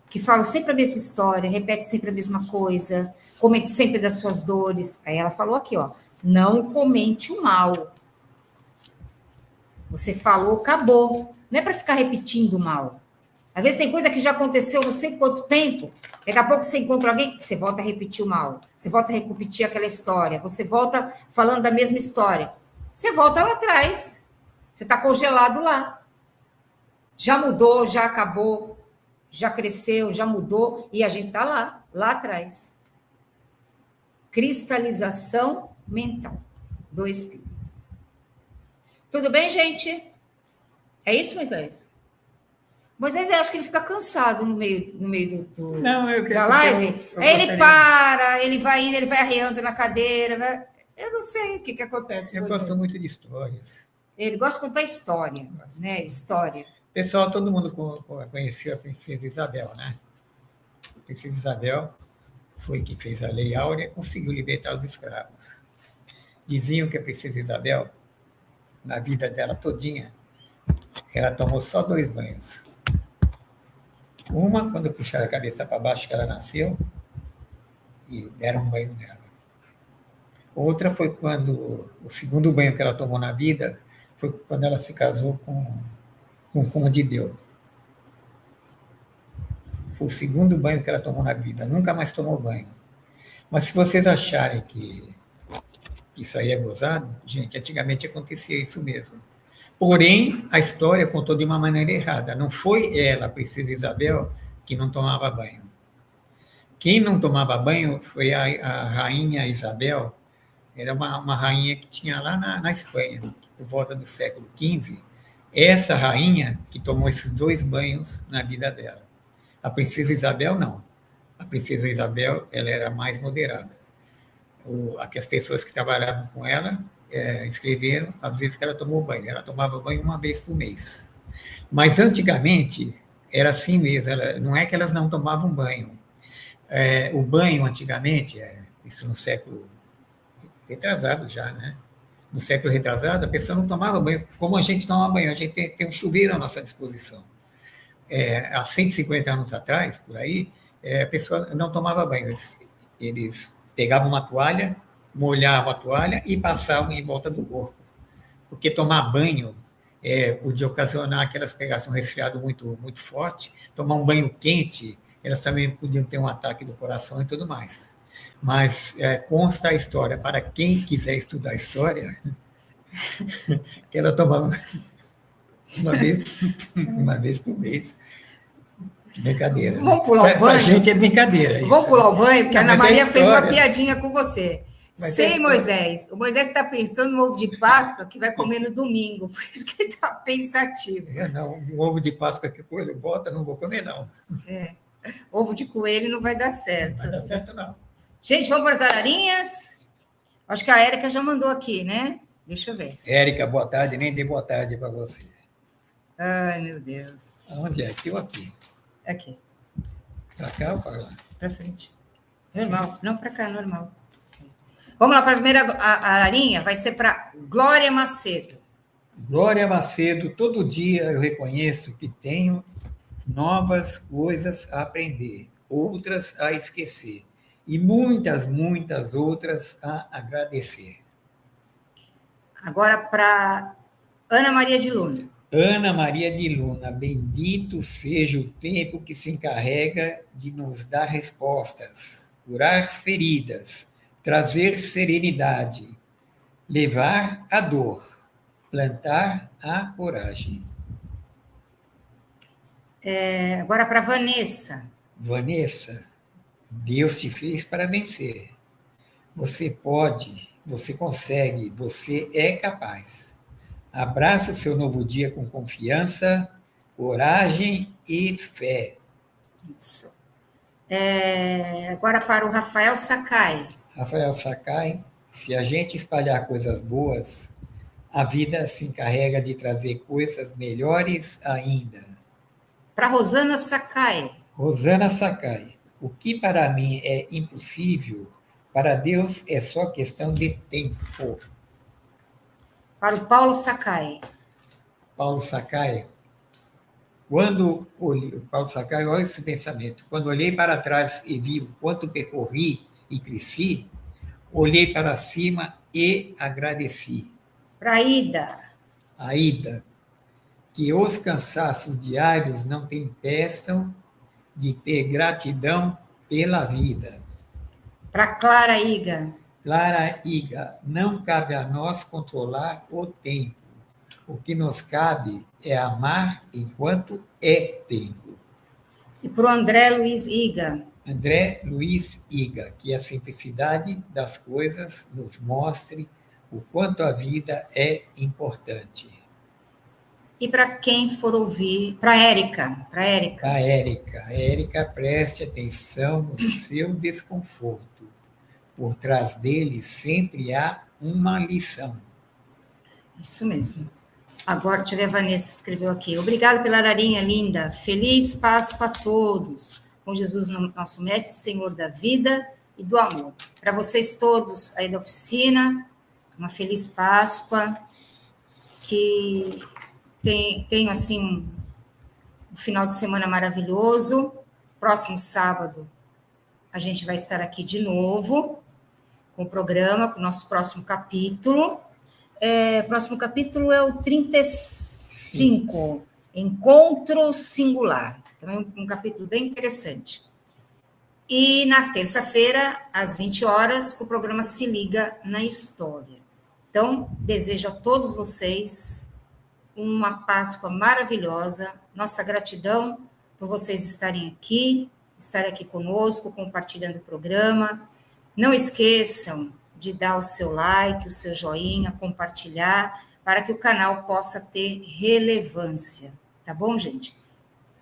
Speaker 2: que fala sempre a mesma história, repete sempre a mesma coisa, comente sempre das suas dores? Aí ela falou aqui, ó, não comente o mal. Você falou, acabou. Não é para ficar repetindo o mal. Às vezes tem coisa que já aconteceu não sei quanto tempo, daqui a pouco você encontra alguém, você volta a repetir o mal, você volta a repetir aquela história, você volta falando da mesma história. Você volta lá atrás, você está congelado lá. Já mudou, já acabou, já cresceu, já mudou, e a gente está lá atrás. Cristalização mental do espírito. Tudo bem, gente? É isso, Moisés? Moisés, eu acho que ele fica cansado no meio da live. Aí ele para, ele vai indo, ele vai arreando na cadeira. Né? Eu não sei o que acontece.
Speaker 3: Eu gosto muito de histórias.
Speaker 2: Ele gosta de contar história, né? História.
Speaker 3: Pessoal, todo mundo conheceu a Princesa Isabel, né? A Princesa Isabel foi quem fez a Lei Áurea e conseguiu libertar os escravos. Diziam que a Princesa Isabel, na vida dela todinha, ela tomou só 2 banhos. Uma, quando puxaram a cabeça para baixo, que ela nasceu, e deram um banho nela. Outra foi quando, o segundo banho que ela tomou na vida, foi quando ela se casou com o Conde de Deus. Foi o segundo banho que ela tomou na vida, nunca mais tomou banho. Mas se vocês acharem que isso aí é gozado, gente, antigamente acontecia isso mesmo. Porém, a história contou de uma maneira errada. Não foi ela, a Princesa Isabel, que não tomava banho. Quem não tomava banho foi a rainha Isabel. Era uma rainha que tinha lá na Espanha, por volta do século XV. Essa rainha que tomou esses 2 banhos na vida dela. A Princesa Isabel, não. A princesa Isabel, ela era mais moderada. As pessoas que trabalhavam com ela escreveram, às vezes, que ela tomou banho. Ela tomava banho uma vez por mês. Mas, antigamente, era assim mesmo. Não é que elas não tomavam banho. O banho, antigamente, isso no século retrasado já, né? No século retrasado, a pessoa não tomava banho como a gente toma banho. A gente tem um chuveiro à nossa disposição. Há 150 anos atrás, por aí, a pessoa não tomava banho. Eles pegavam uma toalha, molhavam a toalha e passavam em volta do corpo. Porque tomar banho podia ocasionar que elas pegassem um resfriado muito, muito forte. Tomar um banho quente, elas também podiam ter um ataque do coração e tudo mais. Mas consta a história, para quem quiser estudar a história, que ela tomava uma vez por mês. Brincadeira.
Speaker 2: Vamos pular o banho?
Speaker 3: Para a gente é brincadeira.
Speaker 2: Vamos pular o banho, porque a Ana Maria fez uma
Speaker 3: história.
Speaker 2: piadinha com você. Sem Moisés. O Moisés está pensando no ovo de Páscoa que vai comer no domingo, por isso que ele está pensativo.
Speaker 3: Não, um ovo de Páscoa que o coelho bota, não vou comer, não.
Speaker 2: Ovo de coelho não vai dar certo.
Speaker 3: Não vai dar certo, não.
Speaker 2: Gente, vamos para as ararinhas? Acho que a Érica já mandou aqui, né? Deixa eu ver.
Speaker 3: Érica, boa tarde. Nem dei boa tarde para você.
Speaker 2: Ai, meu Deus.
Speaker 3: Onde é? Aqui ou aqui?
Speaker 2: Aqui.
Speaker 3: Para cá ou para lá?
Speaker 2: Para frente. Normal. Não, para cá, normal. Vamos lá para a primeira ararinha. Vai ser para Glória Macedo.
Speaker 3: Glória Macedo, todo dia eu reconheço que tenho novas coisas a aprender, outras a esquecer e muitas, muitas outras a agradecer.
Speaker 2: Agora para Ana Maria de Luna.
Speaker 3: Ana Maria de Luna, bendito seja o tempo que se encarrega de nos dar respostas, curar feridas, trazer serenidade, levar a dor, plantar a coragem.
Speaker 2: Agora para Vanessa.
Speaker 3: Vanessa, Deus te fez para vencer. Você pode, você consegue, você é capaz. Abraça o seu novo dia com confiança, coragem e fé.
Speaker 2: Isso. Agora para o Rafael Sakai.
Speaker 3: Rafael Sakai, se a gente espalhar coisas boas, a vida se encarrega de trazer coisas melhores ainda.
Speaker 2: Para Rosana Sakai.
Speaker 3: Rosana Sakai, o que para mim é impossível, para Deus é só questão de tempo.
Speaker 2: Para o Paulo Sakai.
Speaker 3: Paulo Sakai, olha esse pensamento. Quando olhei para trás e vi o quanto percorri e cresci, olhei para cima e agradeci.
Speaker 2: Para Aida.
Speaker 3: Aida, que os cansaços diários não te impeçam de ter gratidão pela vida.
Speaker 2: Para Clara Iga.
Speaker 3: Clara Iga, não cabe a nós controlar o tempo. O que nos cabe é amar enquanto é tempo.
Speaker 2: E para o André Luiz Iga.
Speaker 3: André Luiz Iga, que a simplicidade das coisas nos mostre o quanto a vida é importante.
Speaker 2: E para quem for ouvir, para Érica.
Speaker 3: Érica, preste atenção no seu desconforto. Por trás dele sempre há uma lição.
Speaker 2: Isso mesmo. Agora, deixa eu ver, a Vanessa escreveu aqui. Obrigada pela ararinha linda. Feliz Páscoa a todos. Com Jesus, nosso Mestre, Senhor da vida e do amor. Para vocês todos aí da oficina, uma feliz Páscoa. Que tenham, assim, um final de semana maravilhoso. Próximo sábado, a gente vai estar aqui de novo com o programa, com o nosso próximo capítulo. Próximo capítulo é o 35, Encontro Singular. Também um capítulo bem interessante. E na terça-feira, às 20 horas, o programa Se Liga na História. Então, desejo a todos vocês uma Páscoa maravilhosa. Nossa gratidão por vocês estarem aqui conosco, compartilhando o programa. Não esqueçam de dar o seu like, o seu joinha, compartilhar, para que o canal possa ter relevância. Tá bom, gente?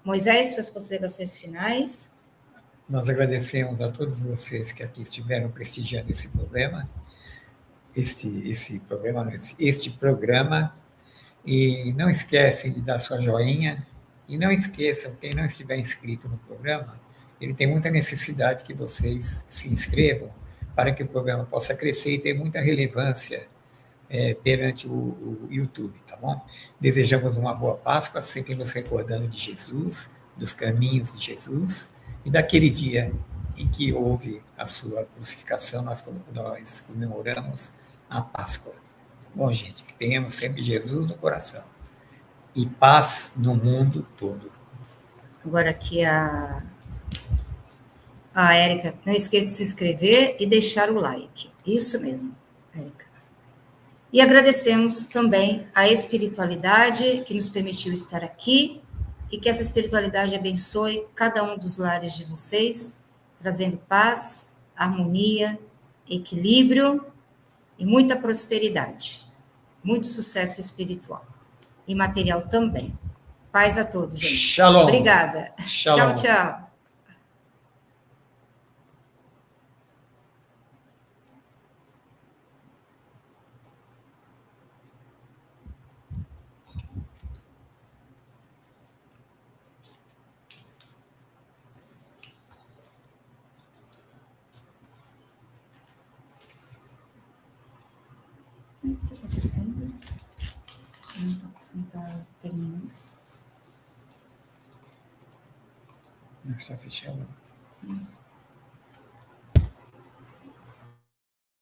Speaker 2: Moisés, suas considerações finais?
Speaker 3: Nós agradecemos a todos vocês que aqui estiveram prestigiando esse programa, este programa, e não esquecem de dar sua joinha, e não esqueçam, quem não estiver inscrito no programa, ele tem muita necessidade que vocês se inscrevam para que o programa possa crescer e ter muita relevância perante o YouTube, tá bom? Desejamos uma boa Páscoa, sempre nos recordando de Jesus, dos caminhos de Jesus, e daquele dia em que houve a sua crucificação, nós comemoramos a Páscoa. Bom, gente, que tenhamos sempre Jesus no coração e paz no mundo todo.
Speaker 2: Agora aqui a Érica, não esqueça de se inscrever e deixar o like. Isso mesmo, Érica. E agradecemos também a espiritualidade que nos permitiu estar aqui e que essa espiritualidade abençoe cada um dos lares de vocês, trazendo paz, harmonia, equilíbrio e muita prosperidade. Muito sucesso espiritual e material também. Paz a todos, gente.
Speaker 3: Shalom.
Speaker 2: Obrigada.
Speaker 3: Shalom.
Speaker 2: Tchau, tchau. O que está acontecendo? Não está terminando.
Speaker 3: Não está fechando.